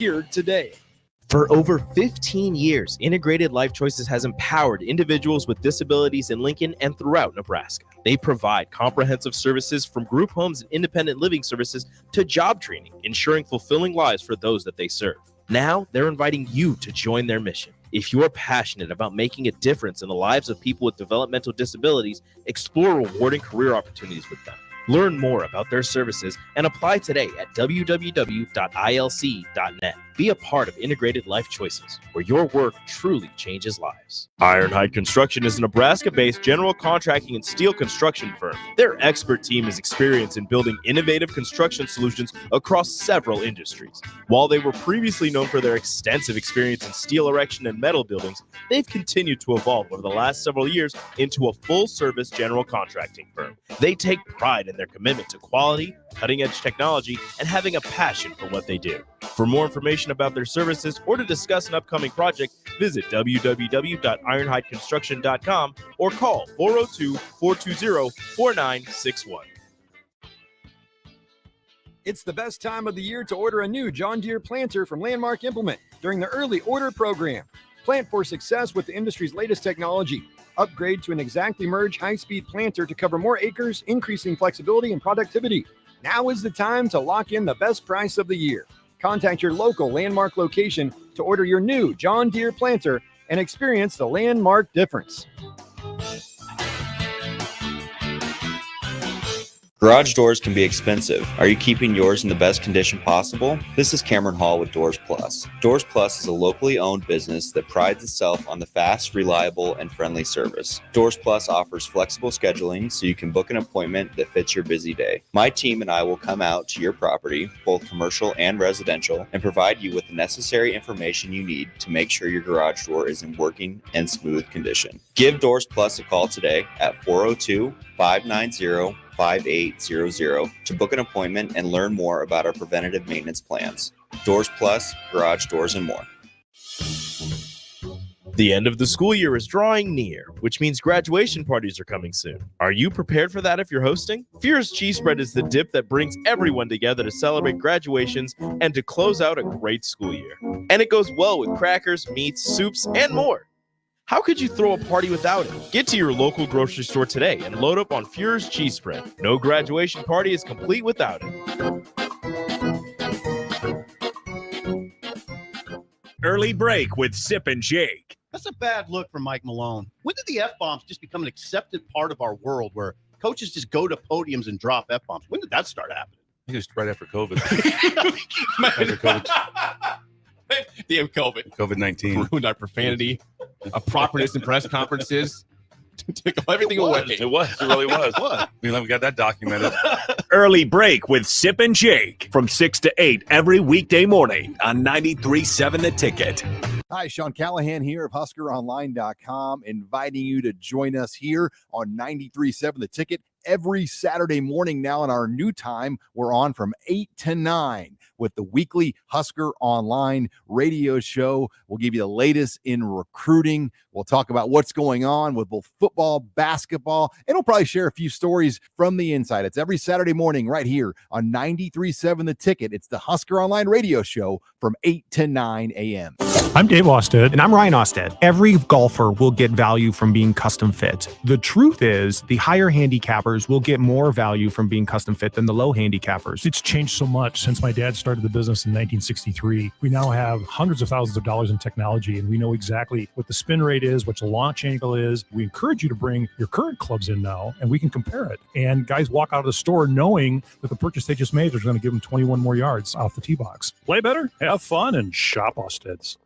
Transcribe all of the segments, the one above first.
here today. For over 15 years, Integrated Life Choices has empowered individuals with disabilities in Lincoln and throughout Nebraska. They provide comprehensive services from group homes and independent living services to job training, ensuring fulfilling lives for those that they serve. Now, they're inviting you to join their mission. If you're passionate about making a difference in the lives of people with developmental disabilities, explore rewarding career opportunities with them. Learn more about their services and apply today at www.ilc.net. Be a part of Integrated Life Choices, where your work truly changes lives. Ironhide Construction is a Nebraska-based general contracting and steel construction firm. Their expert team is experienced in building innovative construction solutions across several industries. While they were previously known for their extensive experience in steel erection and metal buildings, they've continued to evolve over the last several years into a full-service general contracting firm. They take pride in their commitment to quality, cutting-edge technology, and having a passion for what they do. For more information about their services or to discuss an upcoming project, visit www.ironhideconstruction.com or call 402-420-4961. It's the best time of the year to order a new John Deere planter from Landmark Implement during the early order program. Plant for success with the industry's latest technology. Upgrade to an Exactly Merge high-speed planter to cover more acres, increasing flexibility and productivity. Now is the time to lock in the best price of the year. Contact your local Landmark location to order your new John Deere planter and experience the Landmark difference. Garage doors can be expensive. Are you keeping yours in the best condition possible? This is Cameron Hall with Doors Plus. Doors Plus is a locally owned business that prides itself on the fast, reliable, and friendly service. Doors Plus offers flexible scheduling so you can book an appointment that fits your busy day. My team and I will come out to your property, both commercial and residential, and provide you with the necessary information you need to make sure your garage door is in working and smooth condition. Give Doors Plus a call today at 402-590-5800 to book an appointment and learn more about our preventative maintenance plans. Doors Plus, garage doors, and more. The end of the school year is drawing near, which means graduation parties are coming soon. Are you prepared for that if you're hosting? Fierce Cheese Spread is the dip that brings everyone together to celebrate graduations and to close out a great school year. And it goes well with crackers, meats, soups, and more. How could you throw a party without it? Get to your local grocery store today and load up on Fuhrer's Cheese Spread. No graduation party is complete without it. Early break with Sip and Jake. That's a bad look for Mike Malone. When did the F-bombs just become an accepted part of our world where coaches just go to podiums and drop F-bombs? When did that start happening? I think it was right after COVID. After COVID. Damn COVID. COVID-19. Ruined our profanity, our properness in press conferences. Took everything away. It was. It really was. We got that documented. Early break with Sip and Jake from 6 to 8 every weekday morning on 93.7 The Ticket. Hi, Sean Callahan here of HuskerOnline.com, inviting you to join us here on 93.7 The Ticket every Saturday morning now in our new time. We're on from 8 to 9 with the weekly Husker Online radio show. We'll give you the latest in recruiting. We'll talk about what's going on with both football, basketball, and we'll probably share a few stories from the inside. It's every Saturday morning right here on 93.7 The Ticket. It's the Husker Online radio show from 8 to 9 a.m. I'm Dave Austed. And I'm Ryan Austed. Every golfer will get value from being custom fit. The truth is, the higher handicappers will get more value from being custom fit than the low handicappers. It's changed so much since my dad started the business in 1963. We now have hundreds of thousands of dollars in technology, and we know exactly what the spin rate is, what the launch angle is. We encourage you to bring your current clubs in now, and we can compare it. And guys walk out of the store knowing that the purchase they just made is going to give them 21 more yards off the tee box. Play better, have fun, and shop Austed's.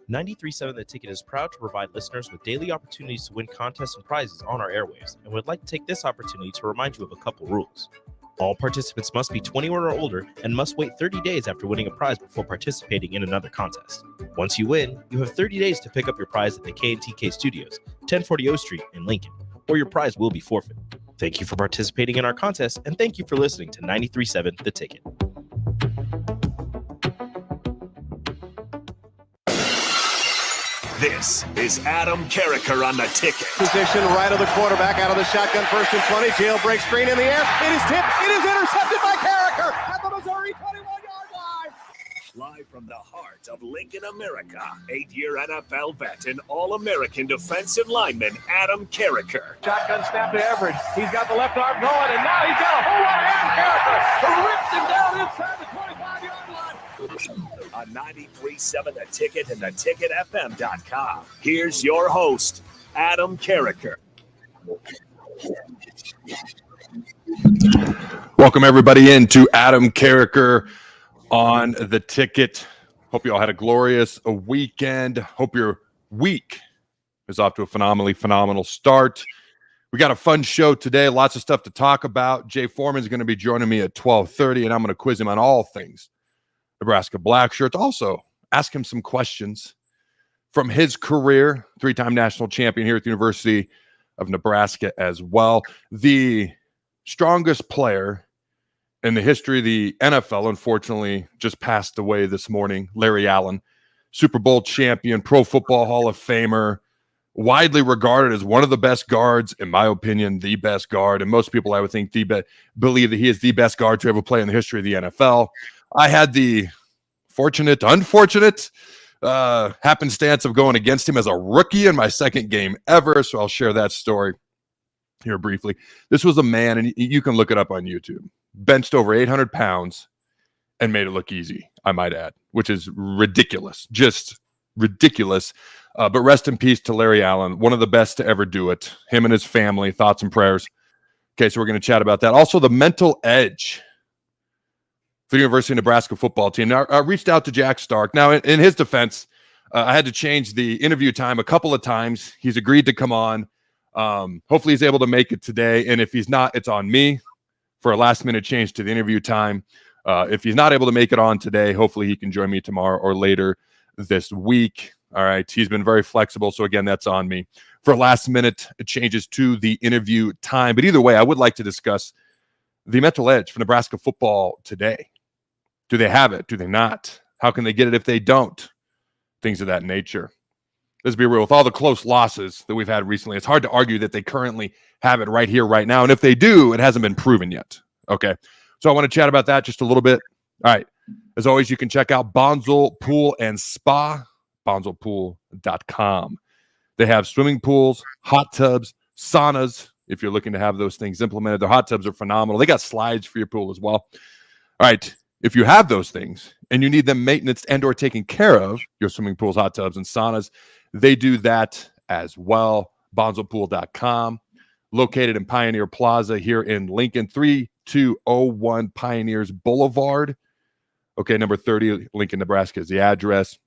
93.7 The Ticket is proud to provide listeners with daily opportunities to win contests and prizes on our airwaves, and would like to take this opportunity to remind you of a couple rules. All participants must be 21 or older and must wait 30 days after winning a prize before participating in another contest. Once you win, you have 30 days to pick up your prize at the K&TK Studios, 1040 O Street in Lincoln, or your prize will be forfeit. Thank you for participating in our contest, and thank you for listening to 93.7 The Ticket. This is Adam Carriker on The Ticket. Position right of the quarterback, out of the shotgun, 1st and 20. Jailbreak screen in the air. It is tipped. It is intercepted by Carriker at the Missouri 21-yard line. Live from the heart of Lincoln, America. 8-year NFL vet and All-American defensive lineman Adam Carriker. Shotgun snap to Everett. He's got the left arm going, and now he's got a whole lot of Adam Carriker who rips him down inside the 25-yard line. On 93.7 The Ticket and theticketfm.com. Here's your host, Adam Carriker. Welcome everybody into Adam Carriker on The Ticket. Hope you all had a glorious weekend. Hope your week is off to a phenomenal start. We got a fun show today. Lots of stuff to talk about. Jay Foreman is going to be joining me at 12:30, and I'm going to quiz him on all things Nebraska Black Shirts. Also, ask him some questions from his career. 3-time national champion here at the University of Nebraska as well. The strongest player in the history of the NFL, unfortunately, just passed away this morning. Larry Allen, Super Bowl champion, Pro Football Hall of Famer, widely regarded as one of the best guards, in my opinion, the best guard. And most people, I would think, believe that he is the best guard to ever play in the history of the NFL. I had the unfortunate happenstance of going against him as a rookie in my second game ever. So I'll share that story here briefly. This was a man, and you can look it up on YouTube, benched over 800 pounds and made it look easy, I might add, which is ridiculous, just ridiculous. But rest in peace to Larry Allen, one of the best to ever do it. Him and his family, thoughts and prayers. Okay, so we're going to chat about that. Also, the mental edge for the University of Nebraska football team. Now, I reached out to Jack Stark. Now, in his defense, I had to change the interview time a couple of times. He's agreed to come on. Hopefully he's able to make it today. And if he's not, it's on me for a last-minute change to the interview time. If he's not able to make it on today, hopefully he can join me tomorrow or later this week. All right. He's been very flexible. So, again, that's on me for last-minute changes to the interview time. But either way, I would like to discuss the mental edge for Nebraska football today. Do they have it? Do they not? How can they get it if they don't? Things of that nature. Let's be real. With all the close losses that we've had recently, it's hard to argue that they currently have it right here, right now. And if they do, it hasn't been proven yet. Okay. So I want to chat about that just a little bit. All right. As always, you can check out Bonzel Pool and Spa, bonzelpool.com. They have swimming pools, hot tubs, saunas. If you're looking to have those things implemented, their hot tubs are phenomenal. They got slides for your pool as well. All right. If you have those things and you need them maintenance and or taken care of, your swimming pools, hot tubs, and saunas, they do that as well. Bonzelpool.com, located in Pioneer Plaza here in Lincoln, 3201 Pioneers Boulevard. Okay, number 30, Lincoln, Nebraska is the address.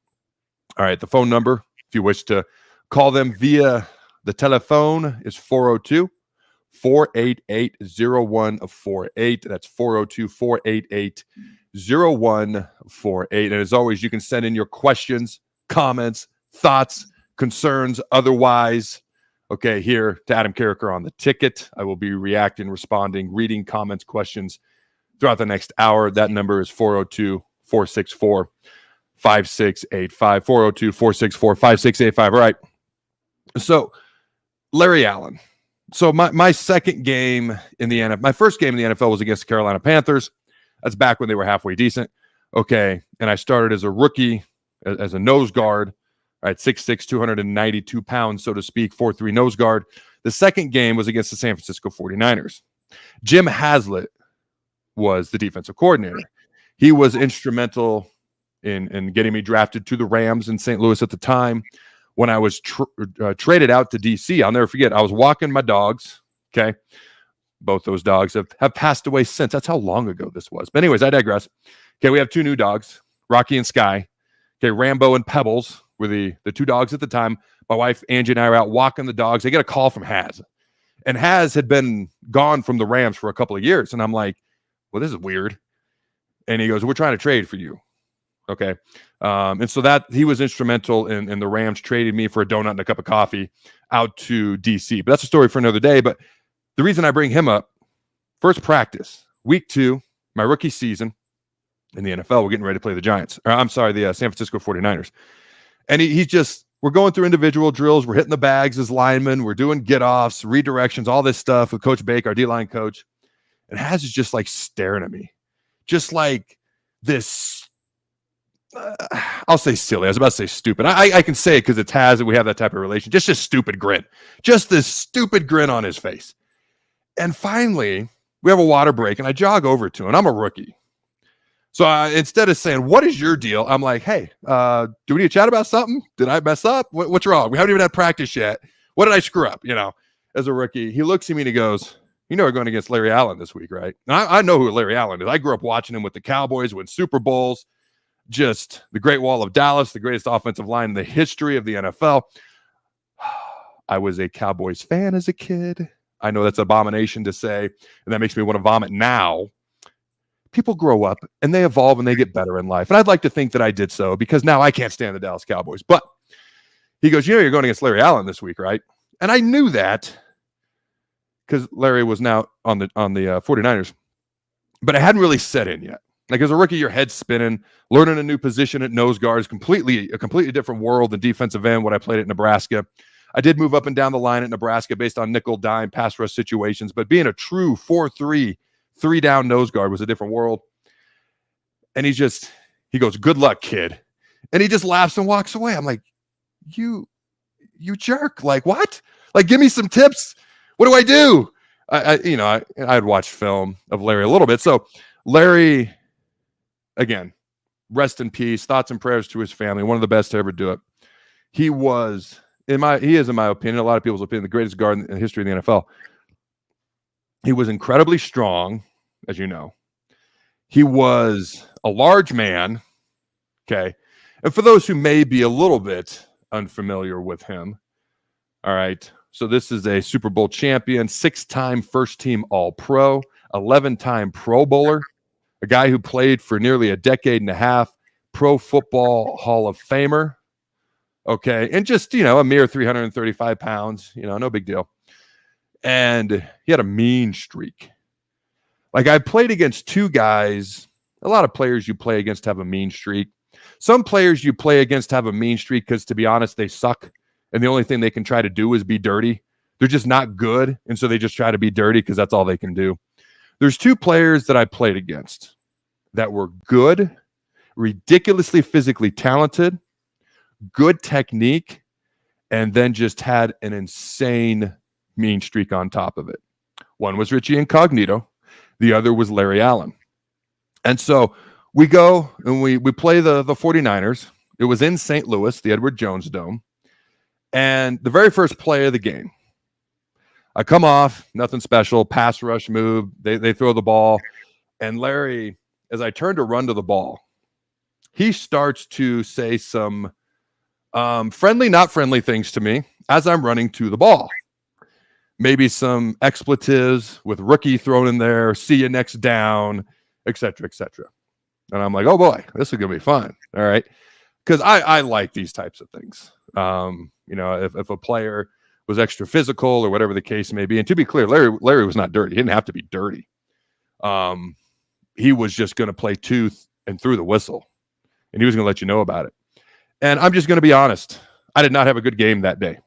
All right, the phone number, if you wish to call them via the telephone, is 402-488-0148. That's 402-488-0148. And as always, you can send in your questions, comments, thoughts, concerns, otherwise. Okay, here to Adam Carriker on The Ticket. I will be reacting, responding, reading comments, questions throughout the next hour. That number is 402-464-5685. 402-464-5685. All right. So, Larry Allen. So my second game in the NFL, my first game in the NFL was against the Carolina Panthers. That's back when they were halfway decent. Okay. And I started as a rookie, as a nose guard. All right, 6'6", 292 pounds, so to speak, 4'3" nose guard. The second game was against the San Francisco 49ers. Jim Haslett was the defensive coordinator. He was instrumental in getting me drafted to the Rams in St. Louis at the time. When I was traded out to D.C., I'll never forget, I was walking my dogs, okay? Both those dogs have passed away since. That's how long ago this was. But anyways, I digress. Okay, we have two new dogs, Rocky and Sky. Okay, Rambo and Pebbles were the two dogs at the time. My wife, Angie, and I were out walking the dogs. I get a call from Haz. And Haz had been gone from the Rams for a couple of years. And I'm like, well, this is weird. And he goes, we're trying to trade for you. Okay. And so that he was instrumental in the Rams trading me for a donut and a cup of coffee out to DC. But that's a story for another day. But the reason I bring him up, first practice, week 2, my rookie season in the NFL, we're getting ready to play the Giants. The San Francisco 49ers. And he's just, we're going through individual drills. We're hitting the bags as linemen. We're doing get-offs, redirections, all this stuff with Coach Baker, our D-line coach. And Haz is just like staring at me. Just like this I'll say silly. I was about to say stupid. I can say it because it's Taz and we have that type of relation. Just a stupid grin. Just this stupid grin on his face. And finally, we have a water break, and I jog over to him. I'm a rookie. So instead of saying, what is your deal? I'm like, hey, do we need to chat about something? Did I mess up? What's wrong? We haven't even had practice yet. What did I screw up? As a rookie, he looks at me and he goes, we're going against Larry Allen this week, right? And I know who Larry Allen is. I grew up watching him with the Cowboys, win Super Bowls, just the Great Wall of Dallas, the greatest offensive line in the history of the NFL. I was a Cowboys fan as a kid. I know that's an abomination to say, and that makes me want to vomit now. People grow up and they evolve and they get better in life. And I'd like to think that I did so because now I can't stand the Dallas Cowboys. But he goes, you're going against Larry Allen this week, right? And I knew that because Larry was now on the 49ers, but it hadn't really set in yet. Like as a rookie, your head's spinning, learning a new position at nose guard is a completely different world than defensive end. What I played at Nebraska, I did move up and down the line at Nebraska based on nickel, dime, pass rush situations, but being a true 4-3, 3-down nose guard was a different world. And he goes, good luck, kid. And he just laughs and walks away. I'm like, you jerk. Like, what? Like, give me some tips. What do I do? I had watched film of Larry a little bit. So Larry, again, rest in peace, thoughts and prayers to his family. One of the best to ever do it. He is, in my opinion, a lot of people's opinion, the greatest guard in the history of the NFL. He was incredibly strong, as you know. He was a large man. Okay. And for those who may be a little bit unfamiliar with him, all right. So this is a Super Bowl champion, 6-time first-team All-Pro, 11-time Pro Bowler, a guy who played for nearly a decade and a half, Pro Football Hall of Famer. Okay. And just, a mere 335 pounds, no big deal. And he had a mean streak. Like I played against two guys. A lot of players you play against have a mean streak. Some players you play against have a mean streak because, to be honest, they suck. And the only thing they can try to do is be dirty. They're just not good. And so they just try to be dirty because that's all they can do. There's two players that I played against that were good, ridiculously physically talented, good technique, and then just had an insane mean streak on top of it. One was Richie Incognito. The other was Larry Allen. And so we go and we play the 49ers. It was in St. Louis, the Edward Jones Dome. And the very first play of the game, I come off, nothing special, pass rush move. They throw the ball. And Larry, as I turn to run to the ball, he starts to say some friendly, not friendly things to me as I'm running to the ball. Maybe some expletives with rookie thrown in there, see you next down, et cetera, et cetera. And I'm like, oh boy, this is going to be fun. All right. Because I like these types of things. If a player was extra physical or whatever the case may be. And to be clear, Larry was not dirty. He didn't have to be dirty. He was just going to play tooth and through the whistle. And he was going to let you know about it. And I'm just going to be honest. I did not have a good game that day.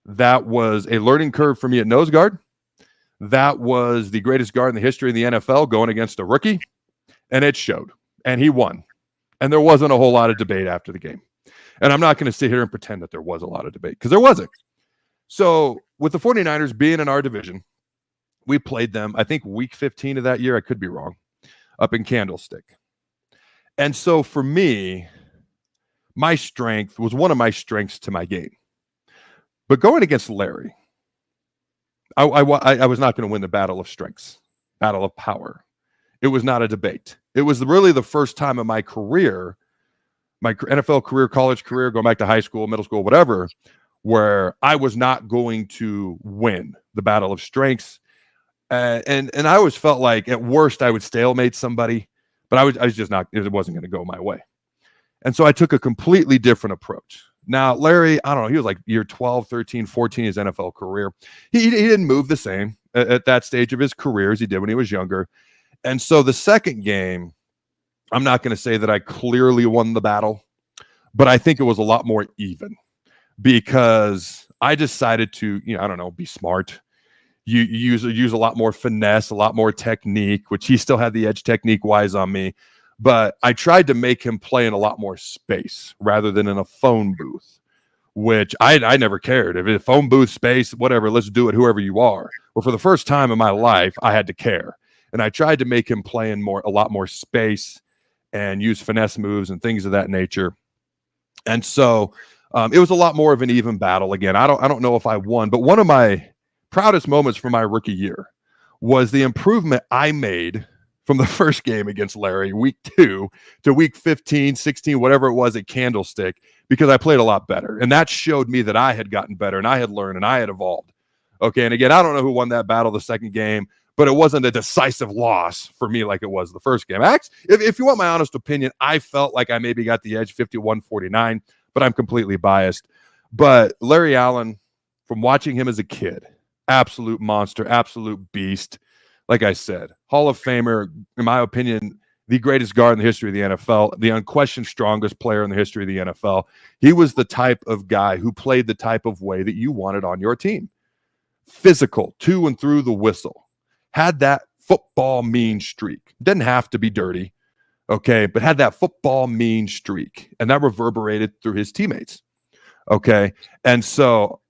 That was a learning curve for me at nose guard. That was the greatest guard in the history of the NFL going against a rookie. And it showed. And he won. And there wasn't a whole lot of debate after the game. And I'm not going to sit here and pretend that there was a lot of debate because there wasn't. So with the 49ers being in our division, we played them, I think week 15 of that year. I could be wrong, up in Candlestick. And so for me, my strength was one of my strengths to my game. But going against Larry, I was not going to win the battle of strengths, battle of power. It was not a debate. It was really the first time in my career, my NFL career, college career, going back to high school, middle school, whatever, where I was not going to win the battle of strengths. And I always felt like at worst I would stalemate somebody, but I was just not, it wasn't going to go my way. And so I took a completely different approach. Now, Larry, I don't know, he was like year 12, 13, 14, his NFL career. He didn't move the same at that stage of his career as he did when he was younger. And so the second game, I'm not going to say that I clearly won the battle, but I think it was a lot more even because I decided to, be smart. You use a lot more finesse, a lot more technique, which he still had the edge technique wise on me. but I tried to make him play in a lot more space rather than in a phone booth, which I never cared. If it's phone booth space, whatever, let's do it, whoever you are. Well, for the first time in my life, I had to care. And I tried to make him play in a lot more space and use finesse moves and things of that nature. And so it was a lot more of an even battle. Again, I don't know if I won, but one of my proudest moments from my rookie year was the improvement I made from the first game against Larry, week 2 to week 15, 16, whatever it was at Candlestick, because I played a lot better. And that showed me that I had gotten better and I had learned and I had evolved. Okay. And again, I don't know who won that battle the second game, but it wasn't a decisive loss for me like it was the first game. Actually, if you want my honest opinion, I felt like I maybe got the edge 51-49, but I'm completely biased. But Larry Allen, from watching him as a kid, absolute monster, absolute beast. Like I said, Hall of Famer, in my opinion, the greatest guard in the history of the NFL, the unquestioned strongest player in the history of the NFL. He was the type of guy who played the type of way that you wanted on your team. Physical, to and through the whistle. Had that football mean streak. Didn't have to be dirty, okay, but had that football mean streak. And that reverberated through his teammates, okay? And so,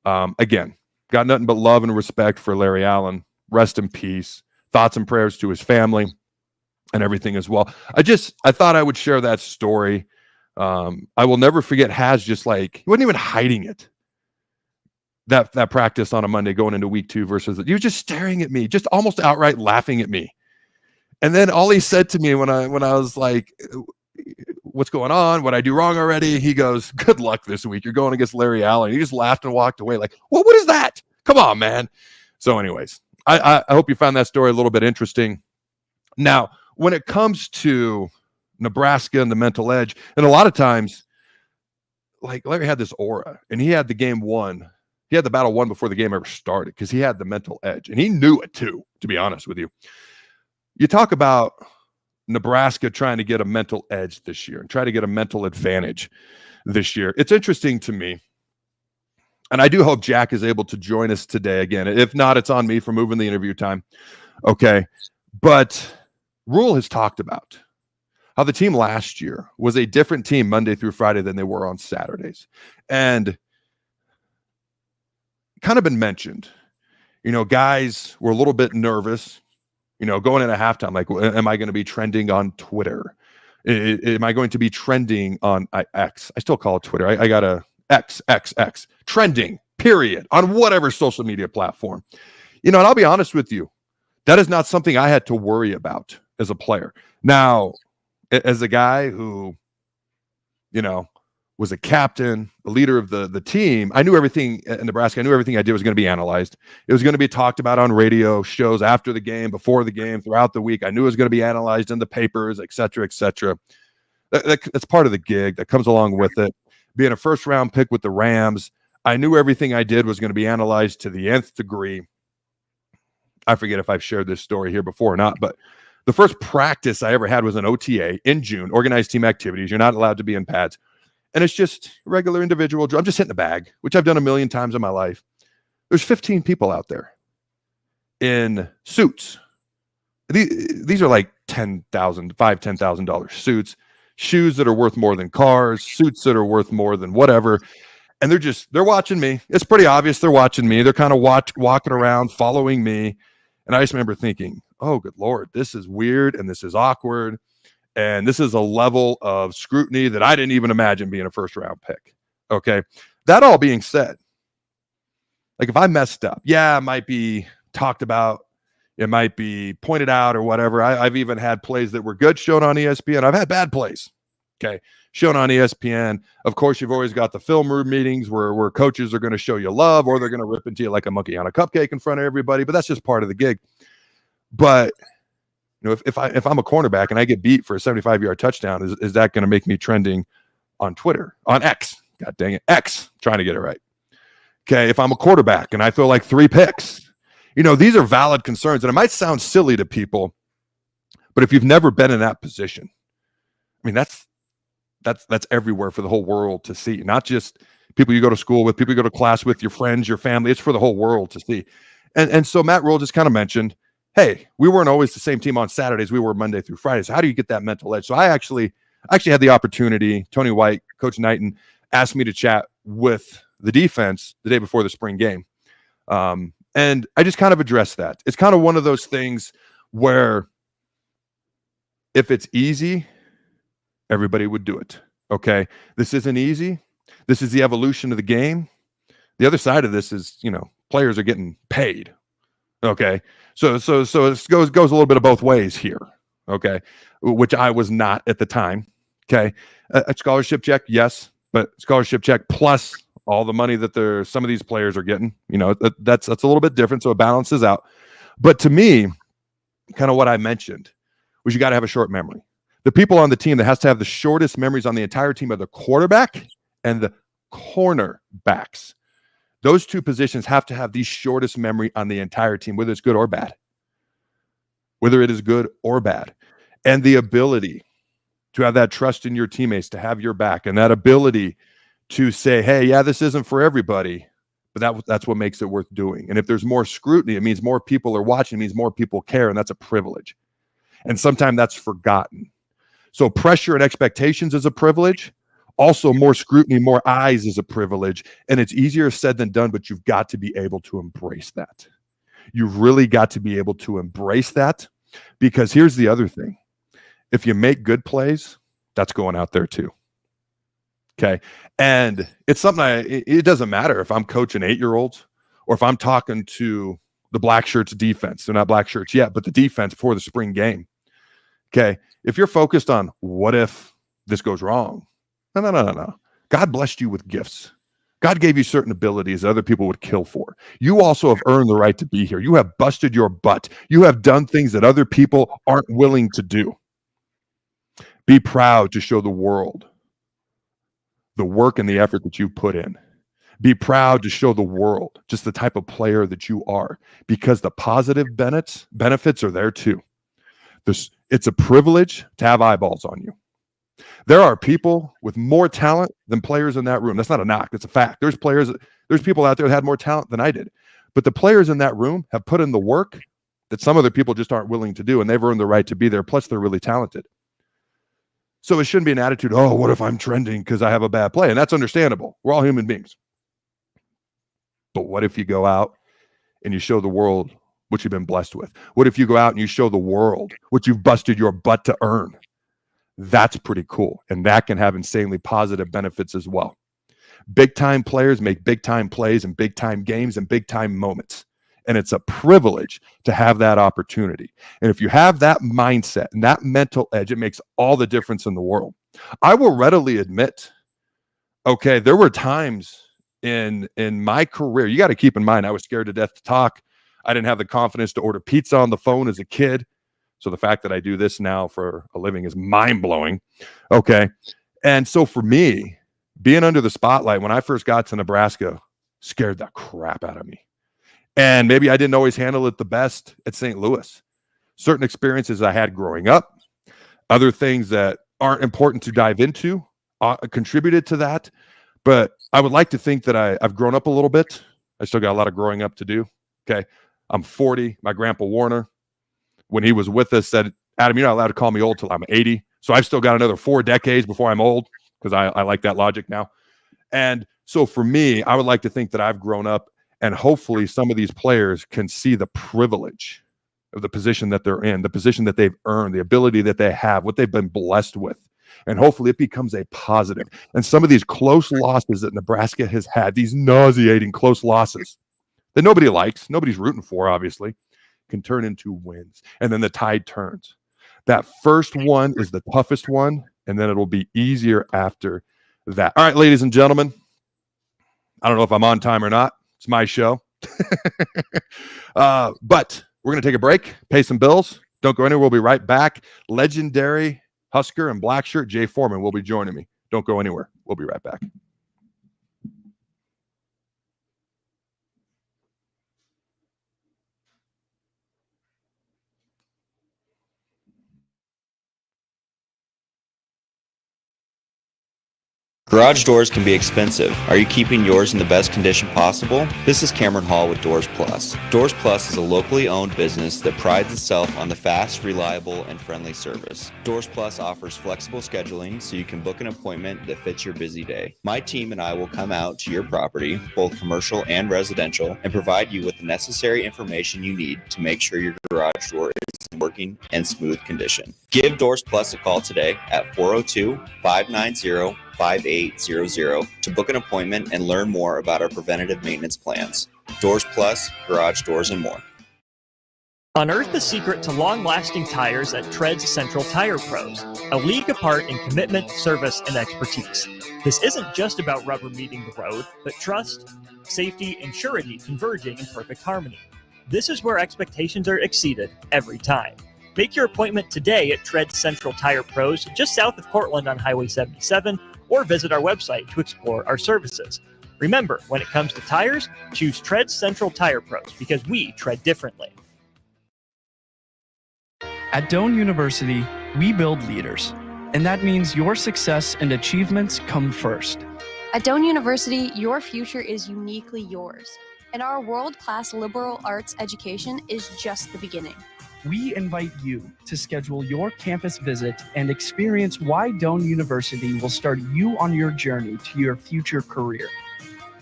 again, got nothing but love and respect for Larry Allen. Rest in peace. Thoughts and prayers to his family and everything as well. I thought I would share that story. I will never forget Has just like, he wasn't even hiding it. That practice on a Monday going into week 2 versus he was just staring at me, just almost outright laughing at me. And then all he said to me when I was like, what's going on? What I do wrong already? He goes, good luck this week. You're going against Larry Allen. He just laughed and walked away like, well, what is that? Come on, man. So anyways, I hope you found that story a little bit interesting. Now, when it comes to Nebraska and the mental edge, and a lot of times, like Larry had this aura and he had the game won. He had the battle won before the game ever started because he had the mental edge and he knew it too, to be honest with you. You talk about Nebraska trying to get a mental edge this year and try to get a mental advantage this year. It's interesting to me. And I do hope Jack is able to join us today again. If not, it's on me for moving the interview time. Okay. But Rule has talked about how the team last year was a different team Monday through Friday than they were on Saturdays. And kind of been mentioned, guys were a little bit nervous, going into halftime, like, am I going to be trending on Twitter? Am I going to be trending on X? I still call it Twitter. I got a X, trending, period, on whatever social media platform. And I'll be honest with you, that is not something I had to worry about as a player. Now, as a guy who, was a captain, a leader of the team, I knew everything in Nebraska. I knew everything I did was going to be analyzed. It was going to be talked about on radio shows after the game, before the game, throughout the week. I knew it was going to be analyzed in the papers, et cetera, et cetera. That's part of the gig that comes along with it. Being a first-round pick with the Rams, I knew everything I did was going to be analyzed to the nth degree. I forget if I've shared this story here before or not, but the first practice I ever had was an OTA in June, organized team activities. You're not allowed to be in pads. And it's just regular individual. I'm just hitting the bag, which I've done a million times in my life. There's 15 people out there in suits. These are like $10,000 suits, shoes that are worth more than cars, suits that are worth more than whatever. And they're watching me. It's pretty obvious they're watching me. They're kind of walking around, following me. And I just remember thinking, oh, good Lord, this is weird and this is awkward. And this is a level of scrutiny that I didn't even imagine being a first-round pick. Okay. That all being said, like if I messed up, it might be talked about. It might be pointed out or whatever. I've even had plays that were good shown on ESPN. I've had bad plays, okay, shown on ESPN. Of course, you've always got the film room meetings where coaches are going to show you love or they're going to rip into you like a monkey on a cupcake in front of everybody. But that's just part of the gig. But if I'm a cornerback and I get beat for a 75-yard touchdown, is that going to make me trending on Twitter, on X? God dang it, X, trying to get it right. Okay, if I'm a quarterback and I throw like 3 picks, these are valid concerns, and it might sound silly to people, but if you've never been in that position, I mean, that's everywhere for the whole world to see, not just people you go to school with, people you go to class with, your friends, your family. It's for the whole world to see. And so Matt Rule just kind of mentioned, hey, we weren't always the same team on Saturdays. We were Monday through Friday. So how do you get that mental edge? So I actually had the opportunity. Tony White, Coach Knighton asked me to chat with the defense the day before the spring game. And I just kind of addressed that. It's kind of one of those things where if it's easy, everybody would do it. Okay. This isn't easy. This is the evolution of the game. The other side of this is, players are getting paid. Okay. So it goes a little bit of both ways here. Okay. Which I was not at the time. Okay. A scholarship check. Yes. But scholarship check plus all the money that some of these players are getting, that's a little bit different. So it balances out. But to me, kind of what I mentioned was you got to have a short memory. The people on the team that has to have the shortest memories on the entire team are the quarterback and the cornerbacks. Those two positions have to have the shortest memory on the entire team, whether it's good or bad. Whether it is good or bad. And the ability to have that trust in your teammates, to have your back, and that ability to say, hey, yeah, this isn't for everybody, but that's what makes it worth doing. And if there's more scrutiny, it means more people are watching, it means more people care, and that's a privilege. And sometimes that's forgotten. So pressure and expectations is a privilege. Also, more scrutiny, more eyes is a privilege. And it's easier said than done, but you've got to be able to embrace that. You've really got to be able to embrace that, because here's the other thing. If you make good plays, that's going out there too. Okay. And it's something it doesn't matter if I'm coaching 8-year-olds or if I'm talking to the black shirts defense. They're not black shirts yet, but the defense before the spring game. Okay. If you're focused on what if this goes wrong? No. God blessed you with gifts. God gave you certain abilities that other people would kill for. You also have earned the right to be here. You have busted your butt. You have done things that other people aren't willing to do. Be proud to show the world the work and the effort that you put in. Be proud to show the world just the type of player that you are, because the positive benefits are there too. It's a privilege to have eyeballs on you. There are people with more talent than players in that room. That's not a knock. It's a fact. There's people out there that had more talent than I did. But the players in that room have put in the work that some other people just aren't willing to do, and they've earned the right to be there. Plus, they're really talented. So it shouldn't be an attitude, oh, what if I'm trending because I have a bad play? And that's understandable. We're all human beings. But what if you go out and you show the world what you've been blessed with? What if you go out and you show the world what you've busted your butt to earn? That's pretty cool. And that can have insanely positive benefits as well. Big time players make big time plays and big time games and big time moments. And it's a privilege to have that opportunity. And if you have that mindset and that mental edge, it makes all the difference in the world. I will readily admit, okay, there were times in my career, you got to keep in mind, I was scared to death to talk. I didn't have the confidence to order pizza on the phone as a kid. So the fact that I do this now for a living is mind-blowing. Okay. And so for me, being under the spotlight when I first got to Nebraska scared the crap out of me. And maybe I didn't always handle it the best at St. Louis. Certain experiences I had growing up, other things that aren't important to dive into, contributed to that. But I would like to think that I've grown up a little bit. I still got a lot of growing up to do. Okay. I'm 40. My grandpa Warner, when he was with us, said, Adam, you're not allowed to call me old till I'm 80. So I've still got another 4 decades before I'm old, because I like that logic now. And so for me, I would like to think that I've grown up, and hopefully some of these players can see the privilege of the position that they're in, the position that they've earned, the ability that they have, what they've been blessed with. And hopefully it becomes a positive. And some of these close losses that Nebraska has had, these nauseating close losses that nobody likes, nobody's rooting for, obviously, can turn into wins. And then the tide turns. That first one is the toughest one, and then it'll be easier after that. All right, ladies and gentlemen, I don't know if I'm on time or not. It's my show. But we're going to take a break, pay some bills. Don't go anywhere. We'll be right back. Legendary Husker and black shirt Jay Foreman will be joining me. Don't go anywhere. We'll be right back. Garage doors can be expensive. Are you keeping yours in the best condition possible? This is Cameron Hall with Doors Plus. Doors Plus is a locally owned business that prides itself on the fast, reliable, and friendly service. Doors Plus offers flexible scheduling so you can book an appointment that fits your busy day. My team and I will come out to your property, both commercial and residential, and provide you with the necessary information you need to make sure your garage door is in working and smooth condition. Give Doors Plus a call today at 402-590-5800 to book an appointment and learn more about our preventative maintenance plans. Doors Plus, garage doors, and more. Unearth the secret to long-lasting tires at Tread's Central Tire Pros, a league apart in commitment, service, and expertise. This isn't just about rubber meeting the road, but trust, safety, and surety converging in perfect harmony. This is where expectations are exceeded every time. Make your appointment today at Tread's Central Tire Pros, just south of Cortland on Highway 77, or visit our website to explore our services. Remember, when it comes to tires, choose Tread's Central Tire Pros because we tread differently. At Doane University, we build leaders, and that means your success and achievements come first. At Doane University, your future is uniquely yours, and our world-class liberal arts education is just the beginning. We invite you to schedule your campus visit and experience why Doane University will start you on your journey to your future career.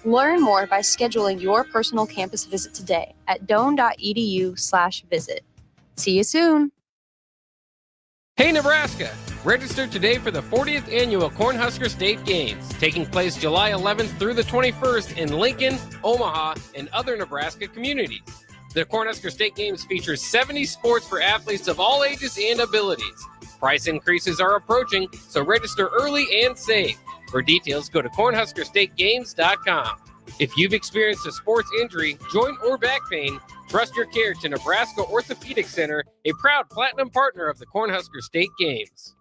Learn more by scheduling your personal campus visit today at doane.edu/visit. See you soon. Hey Nebraska! Register today for the 40th Annual Cornhusker State Games, taking place July 11th through the 21st in Lincoln, Omaha, and other Nebraska communities. The Cornhusker State Games features 70 sports for athletes of all ages and abilities. Price increases are approaching, so register early and save. For details, go to cornhuskerstategames.com. If you've experienced a sports injury, joint or back pain, trust your care to Nebraska Orthopedic Center, a proud platinum partner of the Cornhusker State Games.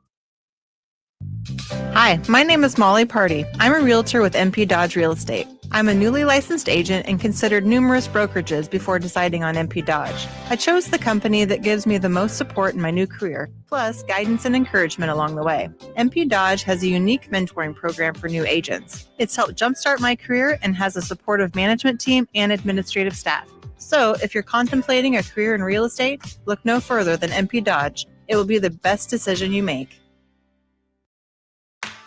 Hi, my name is Molly Party. I'm a realtor with MP Dodge Real Estate. I'm a newly licensed agent and considered numerous brokerages before deciding on MP Dodge. I chose the company that gives me the most support in my new career, plus guidance and encouragement along the way. MP Dodge has a unique mentoring program for new agents. It's helped jumpstart my career and has a supportive management team and administrative staff. So if you're contemplating a career in real estate, look no further than MP Dodge. It will be the best decision you make.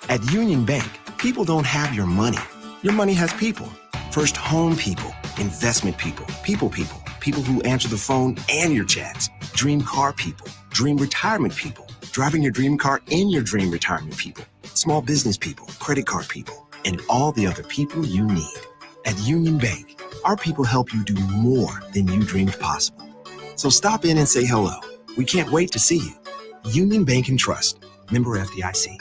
At Union Bank, people don't have your money. Your money has people. First home people, investment people, people who answer the phone and your chats, dream car people, dream retirement people, driving your dream car in your dream retirement people, small business people, credit card people, and all the other people you need. At Union Bank, our people help you do more than you dreamed possible. So stop in and say hello. We can't wait to see you. Union Bank and Trust. Member FDIC.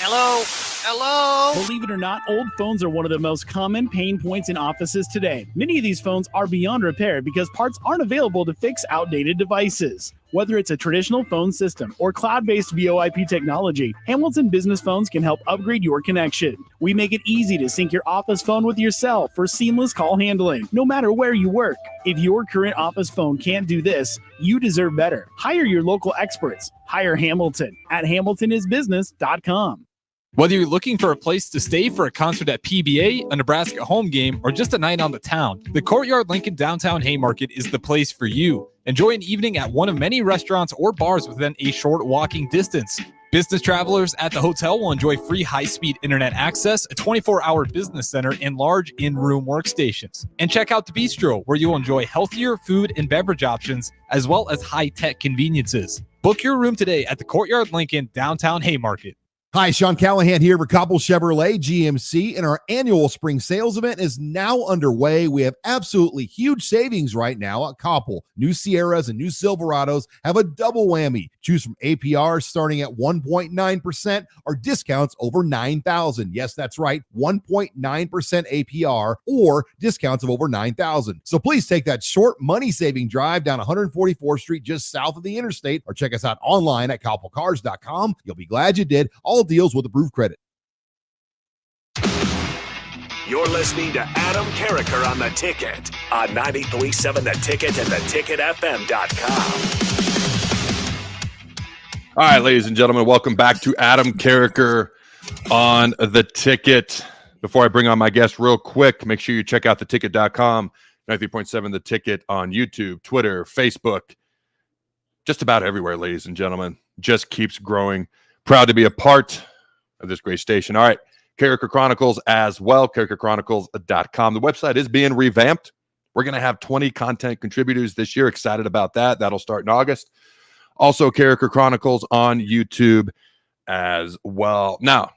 Hello? Hello? Believe it or not, old phones are one of the most common pain points in offices today. Many of these phones are beyond repair because parts aren't available to fix outdated devices. Whether it's a traditional phone system or cloud-based VoIP technology, Hamilton Business Phones can help upgrade your connection. We make it easy to sync your office phone with yourself for seamless call handling, no matter where you work. If your current office phone can't do this, you deserve better. Hire your local experts. Hire Hamilton at hamiltonisbusiness.com. Whether you're looking for a place to stay for a concert at PBA, a Nebraska home game, or just a night on the town, the Courtyard Lincoln Downtown Haymarket is the place for you. Enjoy an evening at one of many restaurants or bars within a short walking distance. Business travelers at the hotel will enjoy free high-speed internet access, a 24-hour business center, and large in-room workstations. And check out the bistro, where you'll enjoy healthier food and beverage options, as well as high-tech conveniences. Book your room today at the Courtyard Lincoln Downtown Haymarket. Hi, Sean Callahan here for Koppel Chevrolet GMC, and our annual spring sales event is now underway. We have absolutely huge savings right now at Koppel. New Sierras and new Silverados have a double whammy. Choose from APR starting at 1.9% or discounts over $9,000. Yes, that's right, 1.9% APR or discounts of over $9,000. So please take that short money-saving drive down 144th Street just south of the interstate, or check us out online at koppelcars.com. You'll be glad you did. All deals with approved credit. You're listening to Adam Carriker on The Ticket on 93.7 The Ticket and theticketfm.com. All right, ladies and gentlemen, welcome back to Adam Carriker on the ticket. Before I bring on my guest real quick, make sure you check out theticket.com, 93.7 The Ticket on YouTube, Twitter, Facebook, just about everywhere, ladies and gentlemen. Just keeps growing. Proud to be a part of this great station. All right, Carriker Chronicles as well, carrikerchronicles.com. The website is being revamped. We're going to have 20 content contributors this year. Excited about that. That'll start in August. Also, Carriker Chronicles on YouTube as well. Now,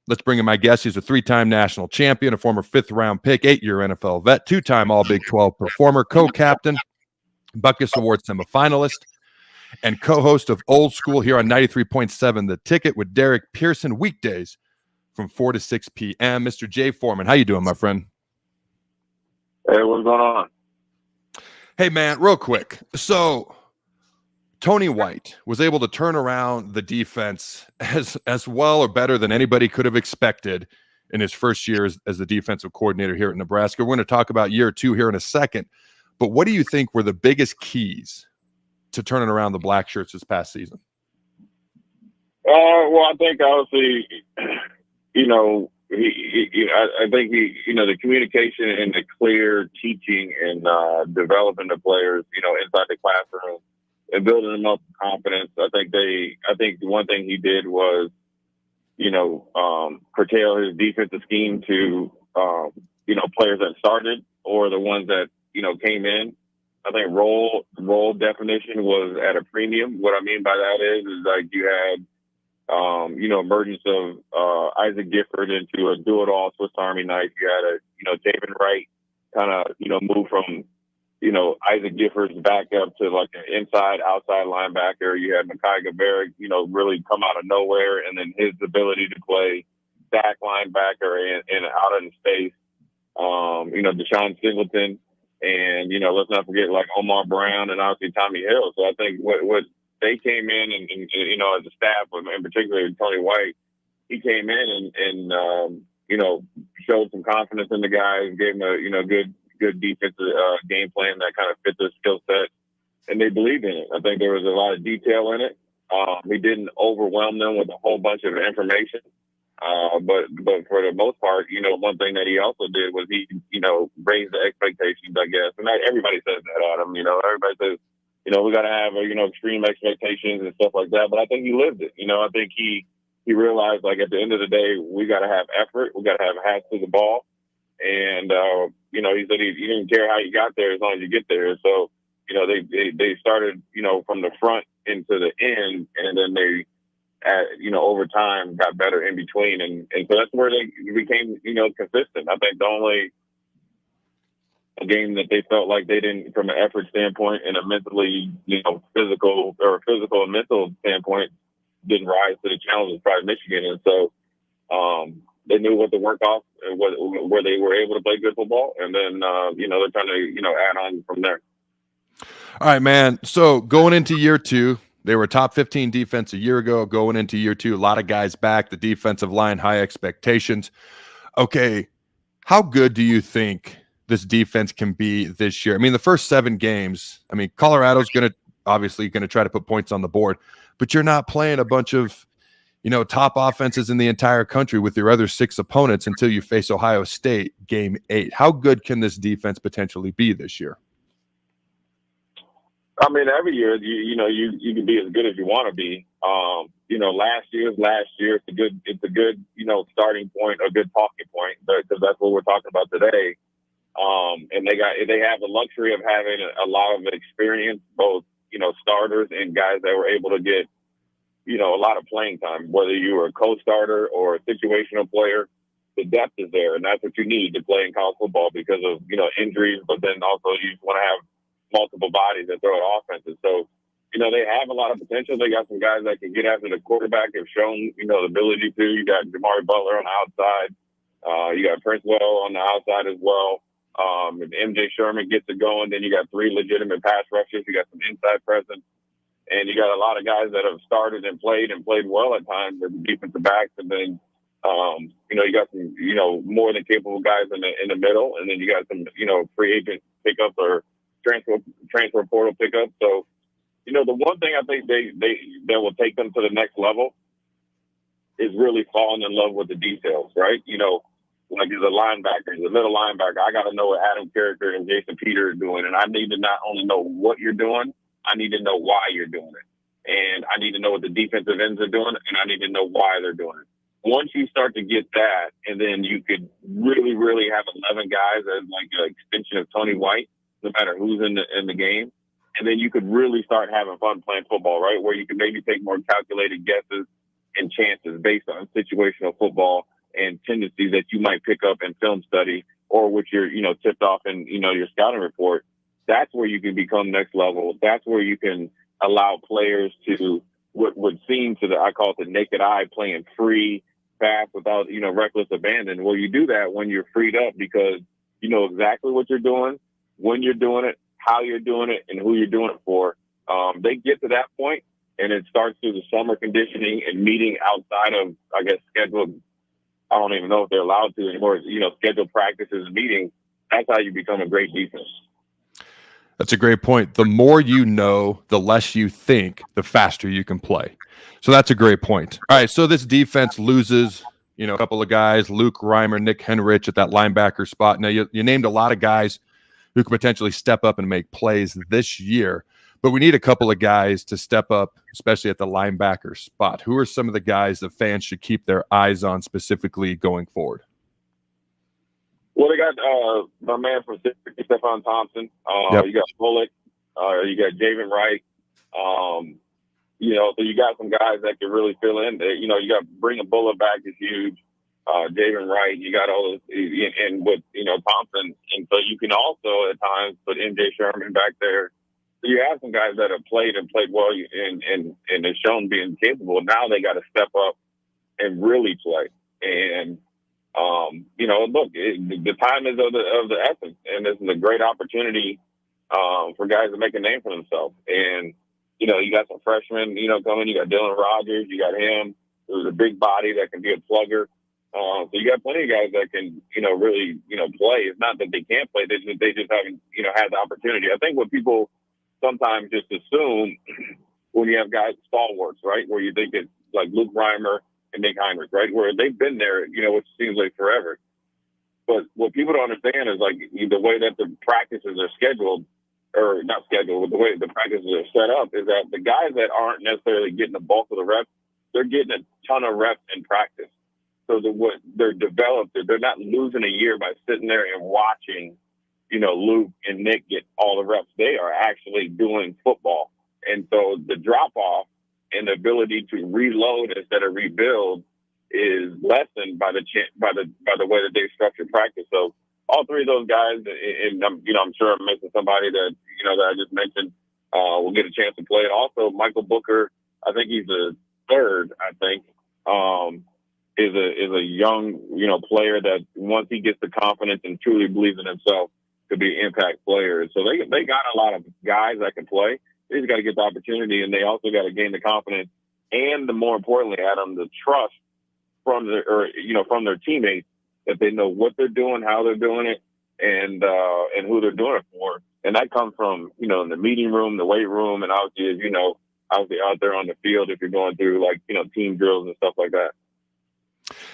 let's bring in my guest. He's a 3-time national champion, a former 5th-round pick, 8-year NFL vet, 2-time All-Big 12 performer, co-captain, Buckus Award semifinalist, and co-host of Old School here on 93.7 The Ticket with Derek Pearson, weekdays from 4 to 6 p.m. Mr. Jay Foreman, how you doing, my friend? Hey, what's going on? Hey, man, real quick. So Tony White was able to turn around the defense as well or better than anybody could have expected in his first year as the defensive coordinator here at Nebraska. We're going to talk about year 2 here in a second. But what do you think were the biggest keys to turning around the Black Shirts this past season? Well, I think obviously, I think the communication and the clear teaching and developing the players, inside the classroom and building them up confidence. I think the one thing he did was, curtail his defensive scheme to, players that started or the ones that, came in. I think role definition was at a premium. What I mean by that is like you had, emergence of Isaac Gifford into a do-it-all Swiss Army knife. You had David Wright kind of, move from, Isaac Gifford's back up to like an inside-outside linebacker. You had Mekhi Gaberick, really come out of nowhere, and then his ability to play back linebacker and out in space. Deshaun Singleton, and let's not forget like Omar Brown and obviously Tommy Hill. So I think what they came in and as a staff, in particular Tony White, he came in and showed some confidence in the guys, gave them a good defensive game plan that kind of fit their skill set, and they believed in it. I think there was a lot of detail in it. He didn't overwhelm them with a whole bunch of information. But for the most part, one thing that he also did was he, raised the expectations, I guess. And everybody says that, Adam. Everybody says, we got to have, extreme expectations and stuff like that. But I think he lived it. I think he realized, like, at the end of the day, we got to have effort. We got to have hats to the ball. And, he said he didn't care how you got there as long as you get there. So, they started, from the front into the end, and then they, over time got better in between. And so that's where they became, consistent. I think the only game that they felt like they didn't, from an effort standpoint and a mentally, physical and mental standpoint, didn't rise to the challenge was probably Michigan. And so they knew what to work off and where they were able to play good football. And then, they're trying to, add on from there. All right, man. So going into year 2, they were a top 15 defense a year ago. Going into year 2, a lot of guys back. The defensive line, high expectations. Okay, how good do you this defense can be this year? I mean, the first 7 games, Colorado's obviously going to try to put points on the board, but you're not playing a bunch of, top offenses in the entire country with your other 6 opponents until you face Ohio State game 8. How good can this defense potentially be this year? Every year, you can be as good as you want to be. Last year. It's a good, starting point, a good talking point, because that's what we're talking about today. And they have the luxury of having a lot of experience, both, starters and guys that were able to get, a lot of playing time, whether you were a co-starter or a situational player. The depth is there, and that's what you need to play in college football because of, injuries, but then also you want to have multiple bodies that throw at offenses. So, they have a lot of potential. They got some guys that can get after the quarterback, have shown, the ability to. You got Jamari Butler on the outside. You got Prince Well on the outside as well. If MJ Sherman gets it going, then you got 3 legitimate pass rushers. You got some inside presence. And you got a lot of guys that have started and played well at times as defensive backs. And then, you got some, more than capable guys in the middle. And then you got some, free agent pickups or transfer portal pickups. So, the one thing I think they will take them to the next level is really falling in love with the details, right? You know, like as a linebacker, as a middle linebacker, I got to know what Adam Carriker and Jason Peter are doing. And I need to not only know what you're doing, I need to know why you're doing it. And I need to know what the defensive ends are doing, and I need to know why they're doing it. Once you start to get that, and then you could really, really have 11 guys as like an extension of Tony White, no matter who's in the game. And then you could really start having fun playing football, right? Where you can maybe take more calculated guesses and chances based on situational football and tendencies that you might pick up in film study or which you're, you know, tipped off in, you know, your scouting report. That's where you can become next level. That's where you can allow players to what would seem to I call it the naked eye, playing free, fast, without, you know, reckless abandon. Well, you do that when you're freed up because you know exactly what you're doing, when you're doing it, how you're doing it, and who you're doing it for. They get to that point, and it starts through the summer conditioning and meeting outside of, I guess, scheduled. I don't even know if they're allowed to anymore. You know, scheduled practices and meetings. That's how you become a great defense. That's a great point. The more you know, the less you think, the faster you can play. So that's a great point. All right, so this defense loses, you know, a couple of guys, Luke Reimer, Nick Henrich at that linebacker spot. Now, you named a lot of guys who could potentially step up and make plays this year, but we need a couple of guys to step up, especially at the linebacker spot. Who are some of the guys that fans should keep their eyes on specifically going forward? Well, they got my man from Stephon Thompson. Yep. You got Bullock. You got Javen Wright. You know, so you got some guys that can really fill in. You know, you got bringing Bullock back is huge. Javen Wright. You got all those, and with, you know, Thompson, and so you can also at times put MJ Sherman back there. So you have some guys that have played well and have shown being capable. Now they got to step up and really play. And you know, look, the time is of the essence, and this is a great opportunity for guys to make a name for themselves. And you know, you got some freshmen, you know, coming. You got Dylan Rogers. You got him, who's a big body that can be a plugger. So you got plenty of guys that can, you know, really, you know, play. It's not that they can't play; they just haven't, you know, had the opportunity. I think what people sometimes just assume when you have guys stalwarts, right, where you think it's like Luke Reimer and Nick Heinrich, right, where they've been there, you know, which seems like forever. But what people don't understand is like the way that the practices are scheduled, or not scheduled, but the way the practices are set up is that the guys that aren't necessarily getting the bulk of the reps, they're getting a ton of reps in practice. So they're developed, they're not losing a year by sitting there and watching, you know, Luke and Nick get all the reps. They are actually doing football. And so the drop off and the ability to reload instead of rebuild is lessened by the way that they structure practice. So all three of those guys, and you know, I'm sure I'm missing somebody that, you know, that I just mentioned, will get a chance to play. Also, Michael Booker, I think he's the third. I think is a young, you know, player that once he gets the confidence and truly believes in himself, could be an impact player. So they got a lot of guys that can play. They just got to get the opportunity, and they also got to gain the confidence and, the more importantly, Adam, the trust from their teammates that they know what they're doing, how they're doing it, and who they're doing it for. And that comes from, you know, in the meeting room, the weight room, and obviously, as you know, out there on the field if you're going through, like, you know, team drills and stuff like that.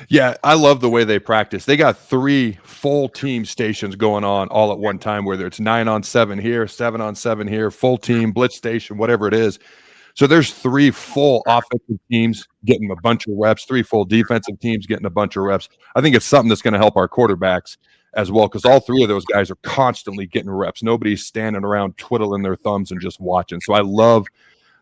Yeah, I love the way they practice. They got 3 full team stations going on all at one time, whether it's 9-on-7 here, 7-on-7 here, full team, blitz station, whatever it is. So there's 3 full offensive teams getting a bunch of reps, 3 full defensive teams getting a bunch of reps. I think it's something that's going to help our quarterbacks as well, because all 3 of those guys are constantly getting reps. Nobody's standing around twiddling their thumbs and just watching. So I love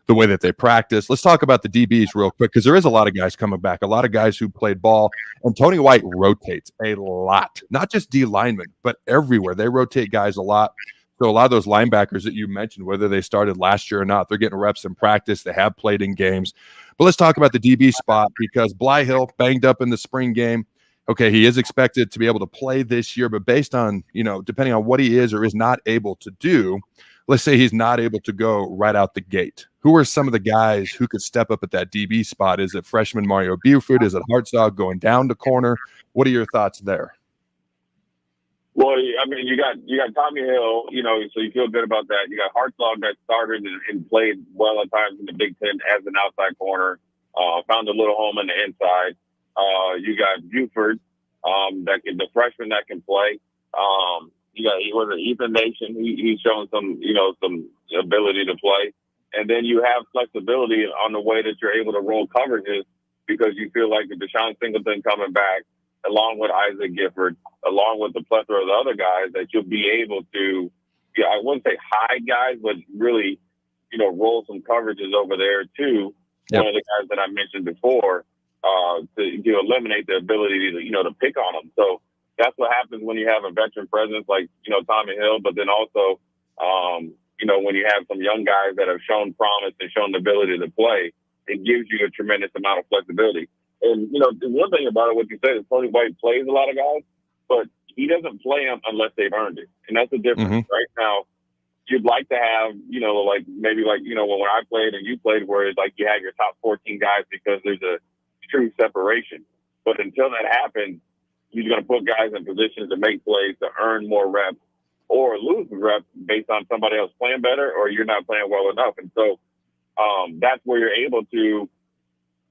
the way that they practice. Let's talk about the DBs real quick, because there is a lot of guys coming back, a lot of guys who played ball, and Tony White rotates a lot, not just D linemen, but everywhere. They rotate guys a lot. So a lot of those linebackers that you mentioned, whether they started last year or not, they're getting reps in practice. They have played in games. But let's talk about the DB spot, because Blyhill banged up in the spring game. Okay, he is expected to be able to play this year, but based on, you know, depending on what he is or is not able to do, let's say he's not able to go right out the gate. Who are some of the guys who could step up at that DB spot? Is it freshman Mario Buford? Is it Hartzog going down to corner? What are your thoughts there? Well, I mean, you got Tommy Hill, you know, so you feel good about that. You got Hartzog that started and played well at times in the Big Ten as an outside corner. found a little home on the inside. You got Buford, the freshman that can play. He was an Ethan Nation. He's shown some ability to play. And then you have flexibility on the way that you're able to roll coverages because you feel like the Deshaun Singleton coming back, along with Isaac Gifford, along with the plethora of the other guys, that you'll be able to, I wouldn't say hide guys, but really, roll some coverages over there too. Yep. One of the guys that I mentioned before, to eliminate the ability to pick on them. So that's what happens when you have a veteran presence like, Tommy Hill, but then also, when you have some young guys that have shown promise and shown the ability to play, it gives you a tremendous amount of flexibility. And, the one thing about it, what you said is Tony White plays a lot of guys, but he doesn't play them unless they've earned it. And that's the difference. Right now, you'd like to have, when I played and you played, where it's like you have your top 14 guys because there's a true separation. But until that happens, you're going to put guys in positions to make plays, to earn more reps, or lose the reps based on somebody else playing better, or you're not playing well enough. And so that's where you're able to,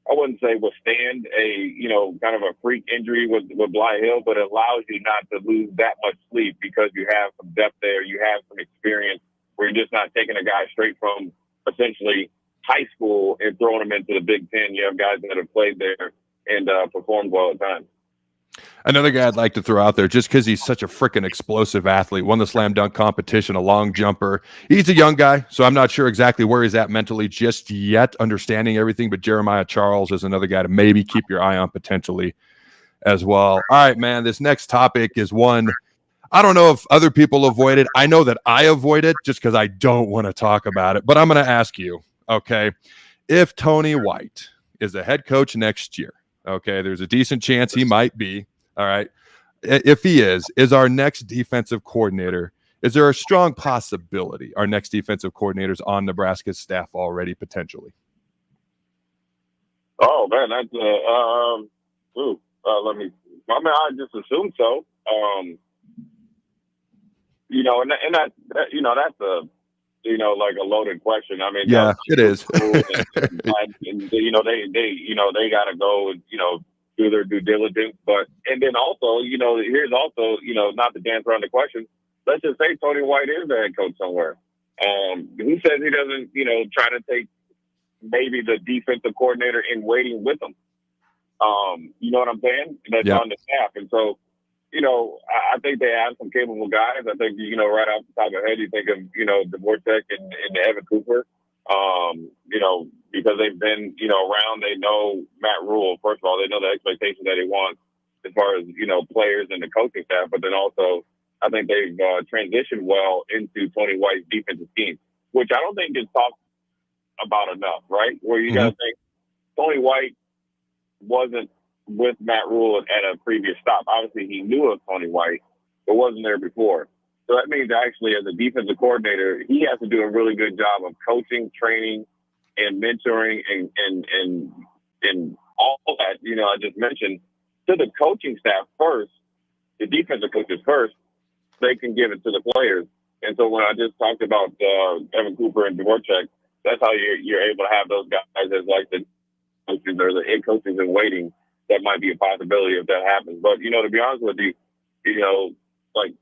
I wouldn't say withstand a, kind of a freak injury with Bly Hill, but it allows you not to lose that much sleep because you have some depth there, you have some experience where you're just not taking a guy straight from essentially high school and throwing him into the Big Ten. You have guys that have played there and performed well at times. Another guy I'd like to throw out there, just because he's such a freaking explosive athlete, won the slam dunk competition, a long jumper. He's a young guy, so I'm not sure exactly where he's at mentally just yet, understanding everything. But Jeremiah Charles is another guy to maybe keep your eye on potentially as well. All right, man, this next topic is one I don't know if other people avoid it. I know that I avoid it just because I don't want to talk about it. But I'm going to ask you, okay, if Tony White is the head coach next year, okay, there's a decent chance he might be. All right. If he is our next defensive coordinator, is there a strong possibility our next defensive coordinator's on Nebraska's staff already potentially? Oh man, that's I just assume so. That's like a loaded question. I mean, yeah, it is. They got to go and do their due diligence, and then also, here's also, not to dance around the question. Let's just say Tony White is the head coach somewhere. Who says he doesn't, try to take maybe the defensive coordinator in waiting with him? You know what I'm saying? That's on the staff. And so, I think they have some capable guys. I think, right off the top of your head, you think of, Dvorak and Evan Cooper, because they've been, around. They know Matt Rule. First of all, they know the expectations that he wants as far as, players and the coaching staff. But then also, I think they've transitioned well into Tony White's defensive scheme, which I don't think gets talked about enough, right? Where you got to think Tony White wasn't with Matt Rule at a previous stop. Obviously, he knew of Tony White, but wasn't there before. So that means actually, as a defensive coordinator, he has to do a really good job of coaching, training, and mentoring, and all that I just mentioned to the coaching staff first, the defensive coaches first. They can give it to the players. And so when I just talked about Evan Cooper and Dvorak, that's how you're able to have those guys as like the coaches or the head coaches in waiting. That might be a possibility if that happens. But, to be honest with you, like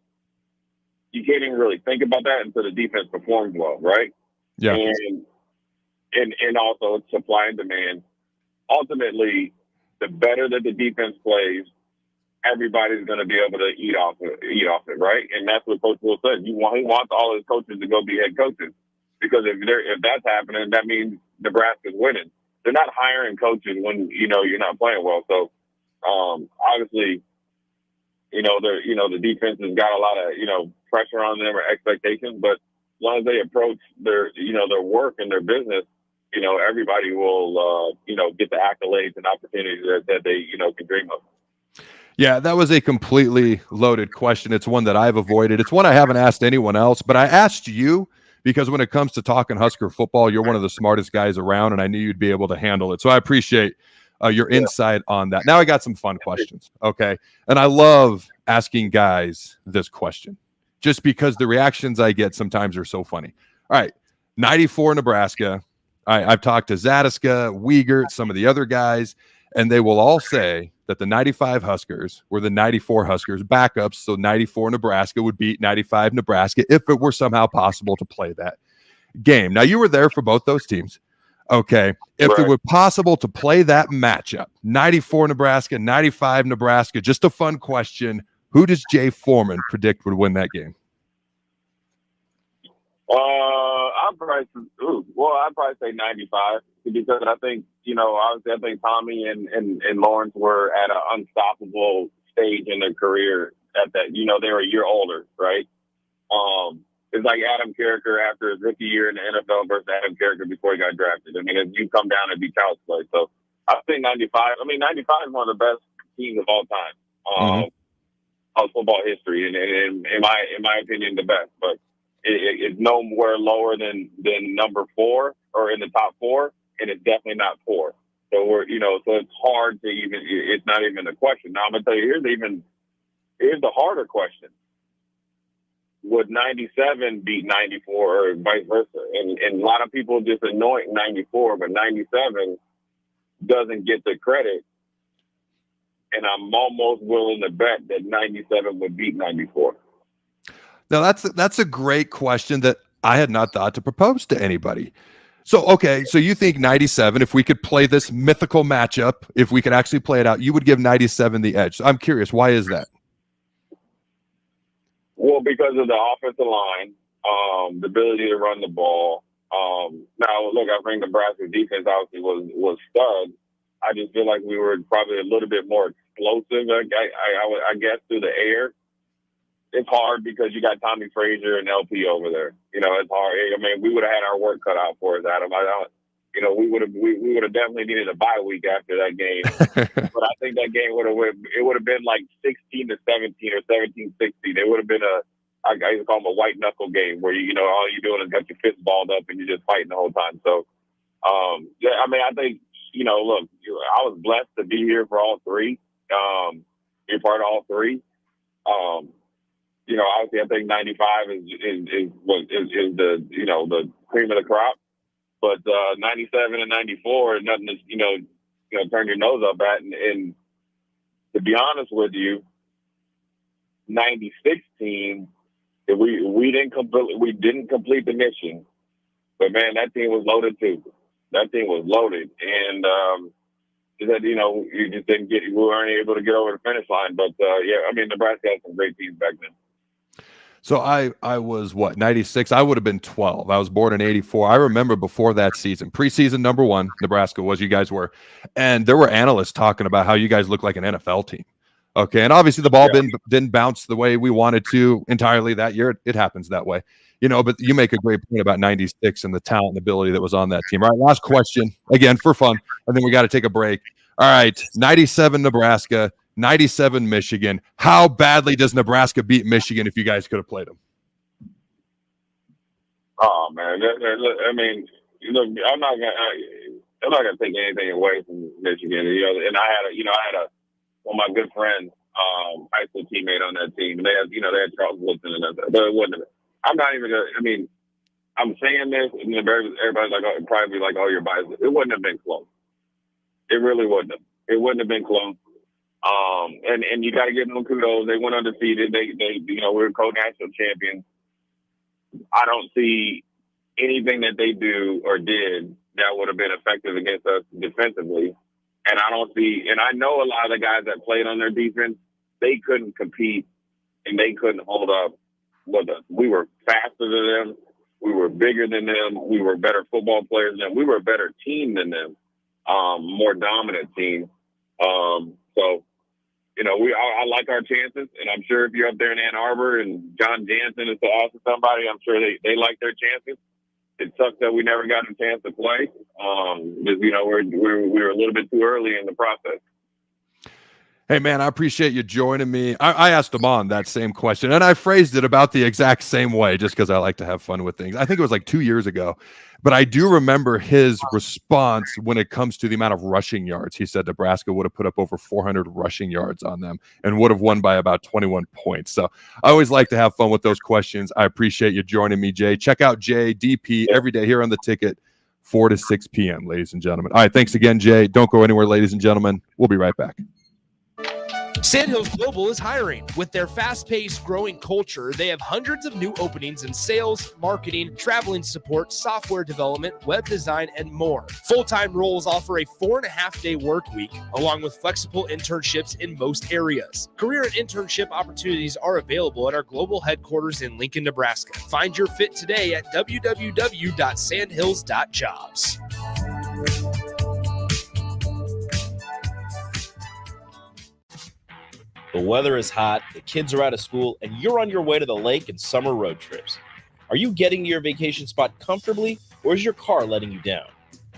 you can't even really think about that until the defense performs well, right? Yeah. And also supply and demand. Ultimately, the better that the defense plays, everybody's going to be able to eat off it, right? And that's what Coach Will said. He wants all his coaches to go be head coaches, because if that's happening, that means Nebraska's winning. They're not hiring coaches when you're not playing well. So obviously, the defense has got a lot of pressure on them or expectations. But as long as they approach their work and their business, everybody will get the accolades and opportunities that they can dream of. Yeah, that was a completely loaded question. It's one that I've avoided. It's one I haven't asked anyone else, but I asked you because when it comes to talking Husker football, you're one of the smartest guys around, and I knew you'd be able to handle it. So I appreciate your insight on that. Now I got some fun questions, okay? And I love asking guys this question just because the reactions I get sometimes are so funny. All right, 94 Nebraska, I've talked to Zadiska, Wiegert, some of the other guys, and they will all say that the 95 Huskers were the 94 Huskers backups, so 94 Nebraska would beat 95 Nebraska if it were somehow possible to play that game. Now, you were there for both those teams. Okay, if it were possible to play that matchup, 94 Nebraska, 95 Nebraska, just a fun question, who does Jay Foreman predict would win that game? I'd probably say 95 because I think, obviously I think Tommy and Lawrence were at an unstoppable stage in their career at that. They were a year older, right? It's like Adam Carriker after his rookie year in the NFL versus Adam Carriker before he got drafted. I mean, if you come down and be child's play. So I think 95. I mean, 95 is one of the best teams of all time, of football history, and in my opinion, the best. But it's nowhere lower than number 4 or in the top 4, and it's definitely not 4. So so it's hard to even. It's not even a question. Now I'm gonna tell you, here's the harder question. Would 97 beat 94 or vice versa? And a lot of people just anoint 94, but 97 doesn't get the credit. And I'm almost willing to bet that 97 would beat 94. Now, that's a great question that I had not thought to propose to anybody. So, okay, so you think 97, if we could play this mythical matchup, if we could actually play it out, you would give 97 the edge. So I'm curious, why is that? Well, because of the offensive line, the ability to run the ball. Now, look, I think Nebraska's defense obviously was stud. I just feel like we were probably a little bit more explosive, I guess, through the air. It's hard because you got Tommy Frazier and LP over there. It's hard. I mean, we would have had our work cut out for us, Adam. We would have definitely needed a bye week after that game. But I think that game would have been like 16-17 or 17-16. It would have been I used to call them a white knuckle game where all you're doing is got your fists balled up and you're just fighting the whole time. So, I mean, I think look, I was blessed to be here for all three. Be part of all three. Obviously, I think 95 is the the cream of the crop. But 97 and 4 is nothing to turn your nose up at. And to be honest with you, 96 team, we didn't complete the mission. But man, that team was loaded too. That team was loaded, and you just didn't we weren't able to get over the finish line. But I mean, Nebraska had some great teams back then. So I was 96. I would have been 12. I was born in 84. I remember before that season, preseason number 1, Nebraska was, you guys were, and there were analysts talking about how you guys look like an NFL team. Okay, and obviously the ball didn't bounce the way we wanted to entirely that year. It happens that way, but you make a great point about 96 and the talent and ability that was on that team. All right, last question again for fun, and then we got to take a break. All right, 97 Nebraska. 97 Michigan. How badly does Nebraska beat Michigan if you guys could have played them? Oh man, I mean, I'm not gonna take anything away from Michigan. And I had one of my good friends, high school teammate on that team. And they had Charles Woodson and that, but it wasn't. I'm not even gonna. I mean, I'm saying this, and everybody's like, probably like, oh, you're biased. It wouldn't have been close. It really wouldn't have. It wouldn't have been close. And you got to give them kudos. They went undefeated. They we're co-national champions. I don't see anything that they do or did that would have been effective against us defensively. And I know a lot of the guys that played on their defense, they couldn't compete and they couldn't hold up with us. We were faster than them. We were bigger than them. We were better football players than them. We were a better team than them, more dominant team. So, I like our chances, and I'm sure if you're up there in Ann Arbor and John Jansen is to ask somebody, I'm sure they like their chances. It sucks that we never got a chance to play. Because, we were a little bit too early in the process. Hey, man, I appreciate you joining me. I asked him on that same question, and I phrased it about the exact same way just because I like to have fun with things. I think it was like 2 years ago, but I do remember his response when it comes to the amount of rushing yards. He said Nebraska would have put up over 400 rushing yards on them and would have won by about 21 points. So I always like to have fun with those questions. I appreciate you joining me, Jay. Check out Jay DP every day here on The Ticket. 4 to 6 p.m., ladies and gentlemen. All right, thanks again, Jay. Don't go anywhere, ladies and gentlemen. We'll be right back. Sandhills Global is hiring. With their fast-paced, growing culture, they have hundreds of new openings in sales, marketing, traveling support, software development, web design, and more. Full-time roles offer a 4.5-day work week, along with flexible internships in most areas. Career and internship opportunities are available at our global headquarters in Lincoln, Nebraska. Find your fit today at www.sandhills.jobs. The weather is hot, the kids are out of school, and you're on your way to the lake and summer road trips. Are you getting to your vacation spot comfortably, or is your car letting you down?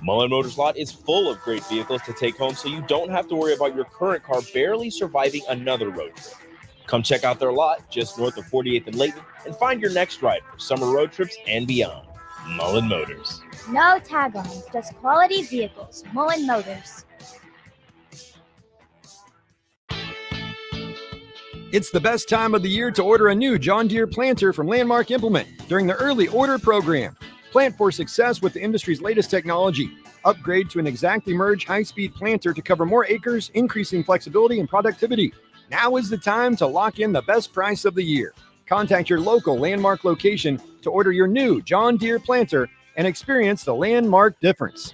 Mullen Motors Lot is full of great vehicles to take home, so you don't have to worry about your current car barely surviving another road trip. Come check out their lot just north of 48th and Layton and find your next ride for summer road trips and beyond. Mullen Motors. No tag-ons, just quality vehicles. Mullen Motors. It's the best time of the year to order a new John Deere planter from Landmark Implement during the early order program. Plant for success with the industry's latest technology. Upgrade to an exactly merged high-speed planter to cover more acres, increasing flexibility and productivity. Now is the time to lock in the best price of the year. Contact your local Landmark location to order your new John Deere planter and experience the Landmark difference.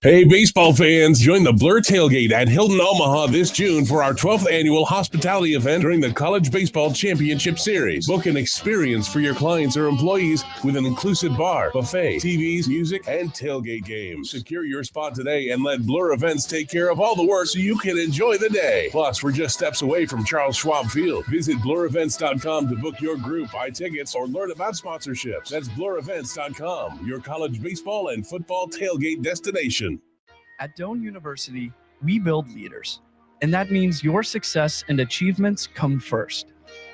Hey, baseball fans, join the Blur Tailgate at Hilton Omaha this June for our 12th annual hospitality event during the College Baseball Championship Series. Book an experience for your clients or employees with an inclusive bar, buffet, TVs, music, and tailgate games. Secure your spot today and let Blur Events take care of all the work so you can enjoy the day. Plus, we're just steps away from Charles Schwab Field. Visit blurevents.com to book your group, buy tickets, or learn about sponsorships. That's blurevents.com, your college baseball and football tailgate destination. At Doane University, we build leaders, and that means your success and achievements come first.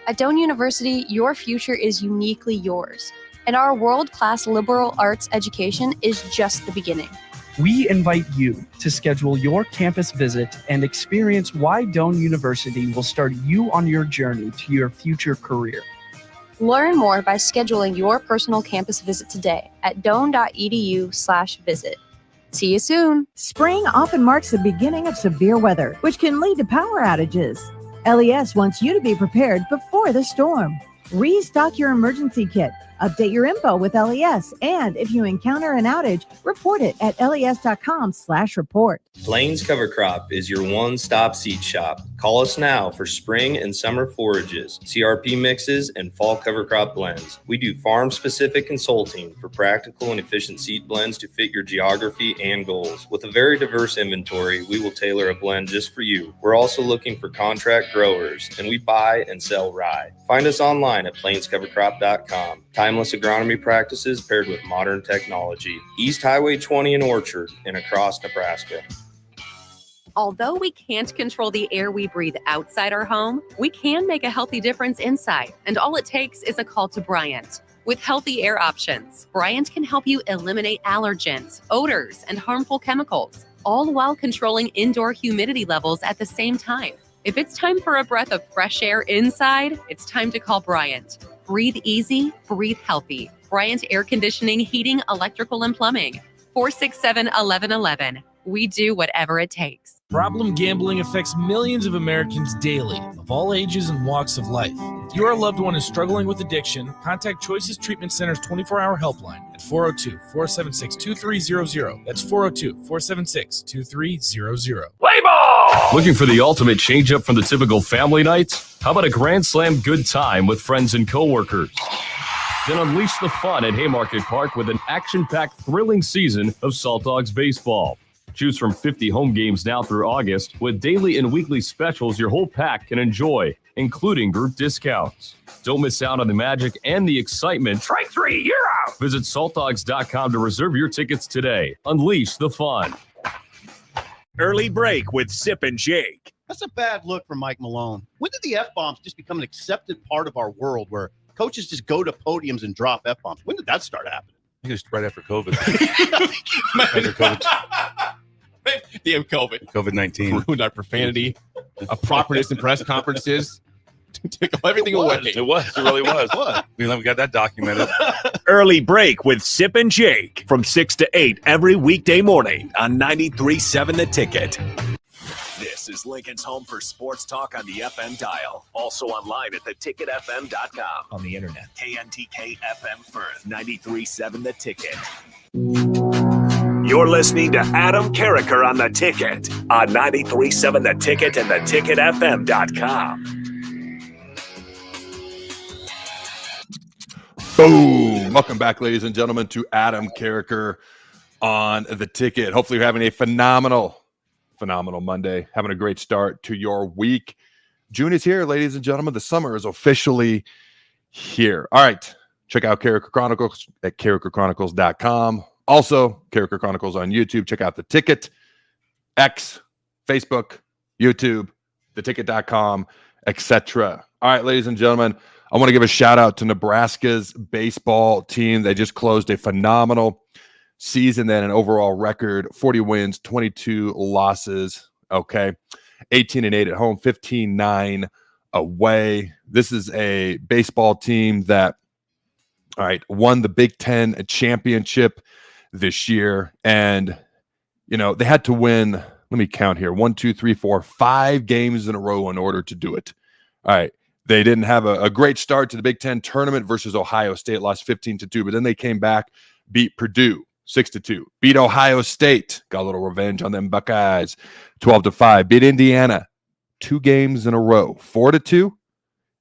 At Doane University, your future is uniquely yours, and our world-class liberal arts education is just the beginning. We invite you to schedule your campus visit and experience why Doane University will start you on your journey to your future career. Learn more by scheduling your personal campus visit today at doane.edu/visit. See you soon. Spring often marks the beginning of severe weather, which can lead to power outages. LES wants you to be prepared before the storm. Restock your emergency kit, update your info with LES, and if you encounter an outage, report it at les.com/report. Plains Cover Crop is your one-stop seed shop. Call us now for spring and summer forages, CRP mixes, and fall cover crop blends. We do farm-specific consulting for practical and efficient seed blends to fit your geography and goals. With a very diverse inventory, we will tailor a blend just for you. We're also looking for contract growers, and we buy and sell rye. Find us online at plainscovercrop.com. Timeless agronomy practices paired with modern technology. East Highway 20 in Orchard and across Nebraska. Although we can't control the air we breathe outside our home, we can make a healthy difference inside. And all it takes is a call to Bryant. With healthy air options, Bryant can help you eliminate allergens, odors, and harmful chemicals, all while controlling indoor humidity levels at the same time. If it's time for a breath of fresh air inside, it's time to call Bryant. Breathe easy, breathe healthy. Bryant Air Conditioning, Heating, Electrical, and Plumbing. 467-1111. We do whatever it takes. Problem gambling affects millions of Americans daily, of all ages and walks of life. If your loved one is struggling with addiction, contact Choices Treatment Center's 24-hour helpline at 402-476-2300. That's 402-476-2300. Play ball! Looking for the ultimate change-up from the typical family nights? How about a Grand Slam good time with friends and coworkers? Then unleash the fun at Haymarket Park with an action-packed, thrilling season of Salt Dogs baseball. Choose from 50 home games now through August with daily and weekly specials your whole pack can enjoy, including group discounts. Don't miss out on the magic and the excitement. Strike three, you're out. Visit saltdogs.com to reserve your tickets today. Unleash the fun. Early break with Sip and Jake. That's a bad look for Mike Malone. When did the F-bombs just become an accepted part of our world where coaches just go to podiums and drop F-bombs? When did that start happening? I think it was right after COVID. After COVID. Damn COVID. COVID-19. Ruined our profanity, our properness in press conferences. Take everything away. It was. It really was. What? We got that documented. Early Break with Sip and Jake from 6 to 8 every weekday morning on 93.7 The Ticket. This is Lincoln's home for sports talk on the FM dial. Also online at theticketfm.com. On the internet. KNTK FM Firth, 93.7 The Ticket. You're listening to Adam Carriker on The Ticket on 93.7 The Ticket and theticketfm.com. Boom. Welcome back, ladies and gentlemen, to Adam Carriker on The Ticket. Hopefully you're having a phenomenal Monday, having a great start to your week. June is here, ladies and gentlemen. The summer is officially here. All right. Check out Carriker Chronicles at carrikerchronicles.com. Also, Carriker Chronicles on YouTube. Check out The Ticket, X, Facebook, YouTube, theticket.com, etc. All right, ladies and gentlemen, I want to give a shout out to Nebraska's baseball team. They just closed a phenomenal season, then an overall record, 40 wins, 22 losses. Okay. 18-8 at home, 15-9 away. This is a baseball team that, all right, won the Big Ten championship this year. And, you know, they had to win, let me count here, 5 games in a row in order to do it. All right. They didn't have a great start to the Big Ten tournament versus Ohio State, lost 15-2, but then they came back, beat Purdue 6-2, beat Ohio State, got a little revenge on them Buckeyes 12-5, beat Indiana 2 games in a row, 4-2,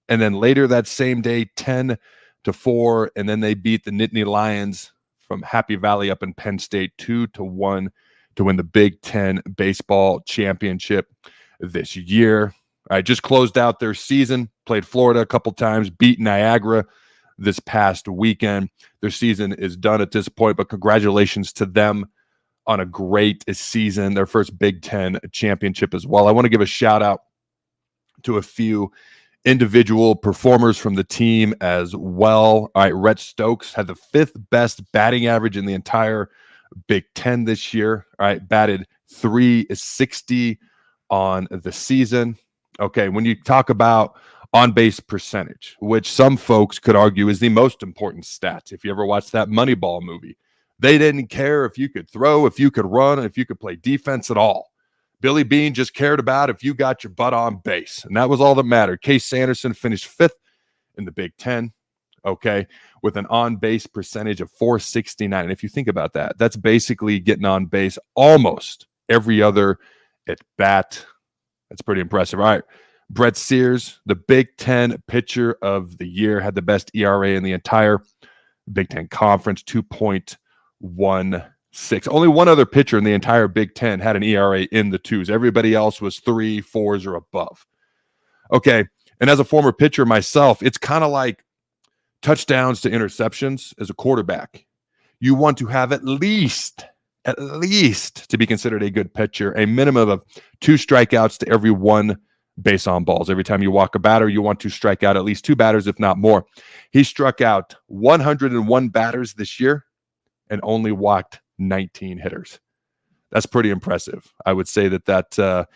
and then later that same day 10-4, and then they beat the Nittany Lions from Happy Valley up in Penn State 2-1 to win the Big Ten baseball championship this year. I just closed out their season, played Florida a couple times, beat Niagara this past weekend. Their season is done at this point, but congratulations to them on a great season, their first Big Ten championship as well. I want to give a shout out to a few individual performers from the team as well. All right, Rhett Stokes had the 5th best batting average in the entire Big Ten this year. All right, batted .360 on the season. Okay, when you talk about on-base percentage, which some folks could argue is the most important stat. If you ever watched that Moneyball movie, they didn't care if you could throw, if you could run, if you could play defense at all. Billy Beane just cared about if you got your butt on base, and that was all that mattered. Case Sanderson finished 5th in the Big Ten, okay, with an on-base percentage of .469. And if you think about that, that's basically getting on base almost every other at bat. That's pretty impressive. All right. Brett Sears, the Big Ten pitcher of the year, had the best ERA in the entire Big Ten conference, 2.16. Only one other pitcher in the entire Big Ten had an ERA in the 2s. Everybody else was 3, 4s, or above. Okay. And as a former pitcher myself, it's kind of like touchdowns to interceptions as a quarterback. You want to have at least to be considered a good pitcher, a minimum of 2 strikeouts to every 1 base on balls. Every time you walk a batter, you want to strike out at least 2 batters, if not more. He struck out 101 batters this year and only walked 19 hitters. That's pretty impressive. I would say that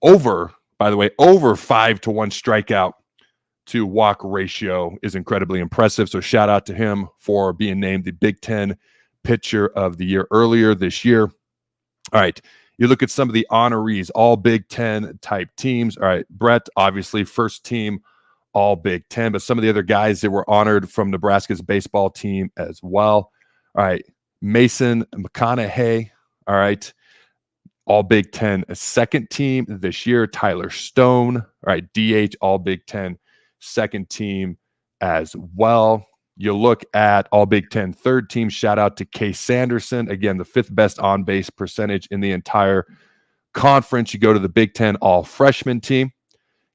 over 5-to-1 strikeout to walk ratio is incredibly impressive. So shout out to him for being named the Big Ten pitcher of the year earlier this year. All right. You look at some of the honorees, all Big Ten type teams. All right. Brett, obviously first team, all Big Ten, but some of the other guys that were honored from Nebraska's baseball team as well. All right. Mason McConaughey. All right. All Big Ten, a second team this year. Tyler Stone. All right. DH, all Big Ten, second team as well. You look at all Big Ten third team, shout out to Case Sanderson. Again, the 5th best on-base percentage in the entire conference. You go to the Big Ten all freshman team.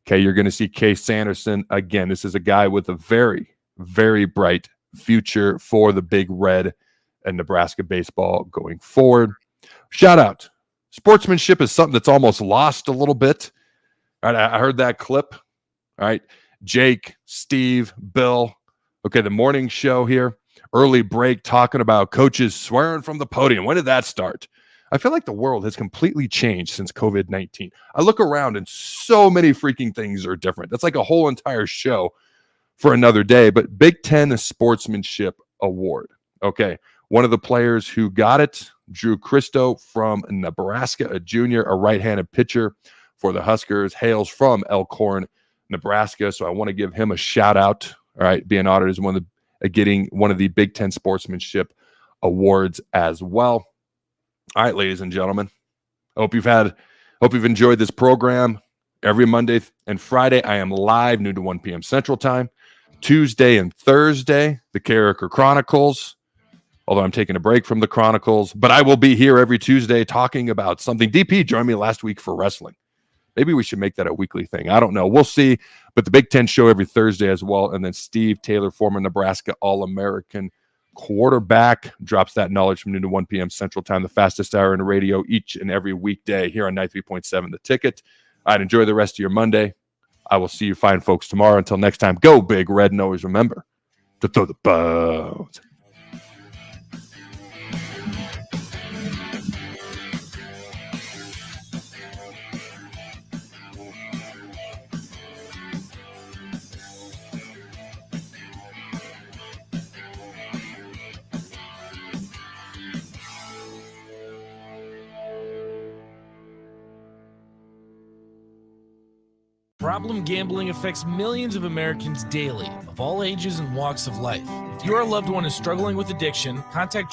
Okay, you're going to see Case Sanderson. Again, this is a guy with a very, very bright future for the Big Red and Nebraska baseball going forward. Shout out. Sportsmanship is something that's almost lost a little bit. All right, I heard that clip. All right, Jake, Steve, Bill. Okay, the morning show here, early break, talking about coaches swearing from the podium. When did that start? I feel like the world has completely changed since COVID-19. I look around and so many freaking things are different. That's like a whole entire show for another day. But Big Ten Sportsmanship Award. Okay. One of the players who got it, Drew Christo from Nebraska, a junior, a right-handed pitcher for the Huskers, hails from Elkhorn, Nebraska. So I want to give him a shout out. All right. Being honored as getting one of the Big Ten Sportsmanship Awards as well. All right, ladies and gentlemen, hope you've enjoyed this program. Every Monday and Friday, I am live noon to 1 p.m. Central Time. Tuesday and Thursday, the Carriker Chronicles, although I'm taking a break from the Chronicles, but I will be here every Tuesday talking about something. DP joined me last week for wrestling. Maybe we should make that a weekly thing. I don't know. We'll see. But the Big Ten show every Thursday as well. And then Steve Taylor, former Nebraska All-American quarterback, drops that knowledge from noon to 1 p.m. Central Time, the fastest hour in the radio each and every weekday here on 93.7 The Ticket. I'd enjoy the rest of your Monday. I will see you fine folks tomorrow. Until next time, go Big Red, and always remember to throw the bones. Problem gambling affects millions of Americans daily, of all ages and walks of life. If your loved one is struggling with addiction, contact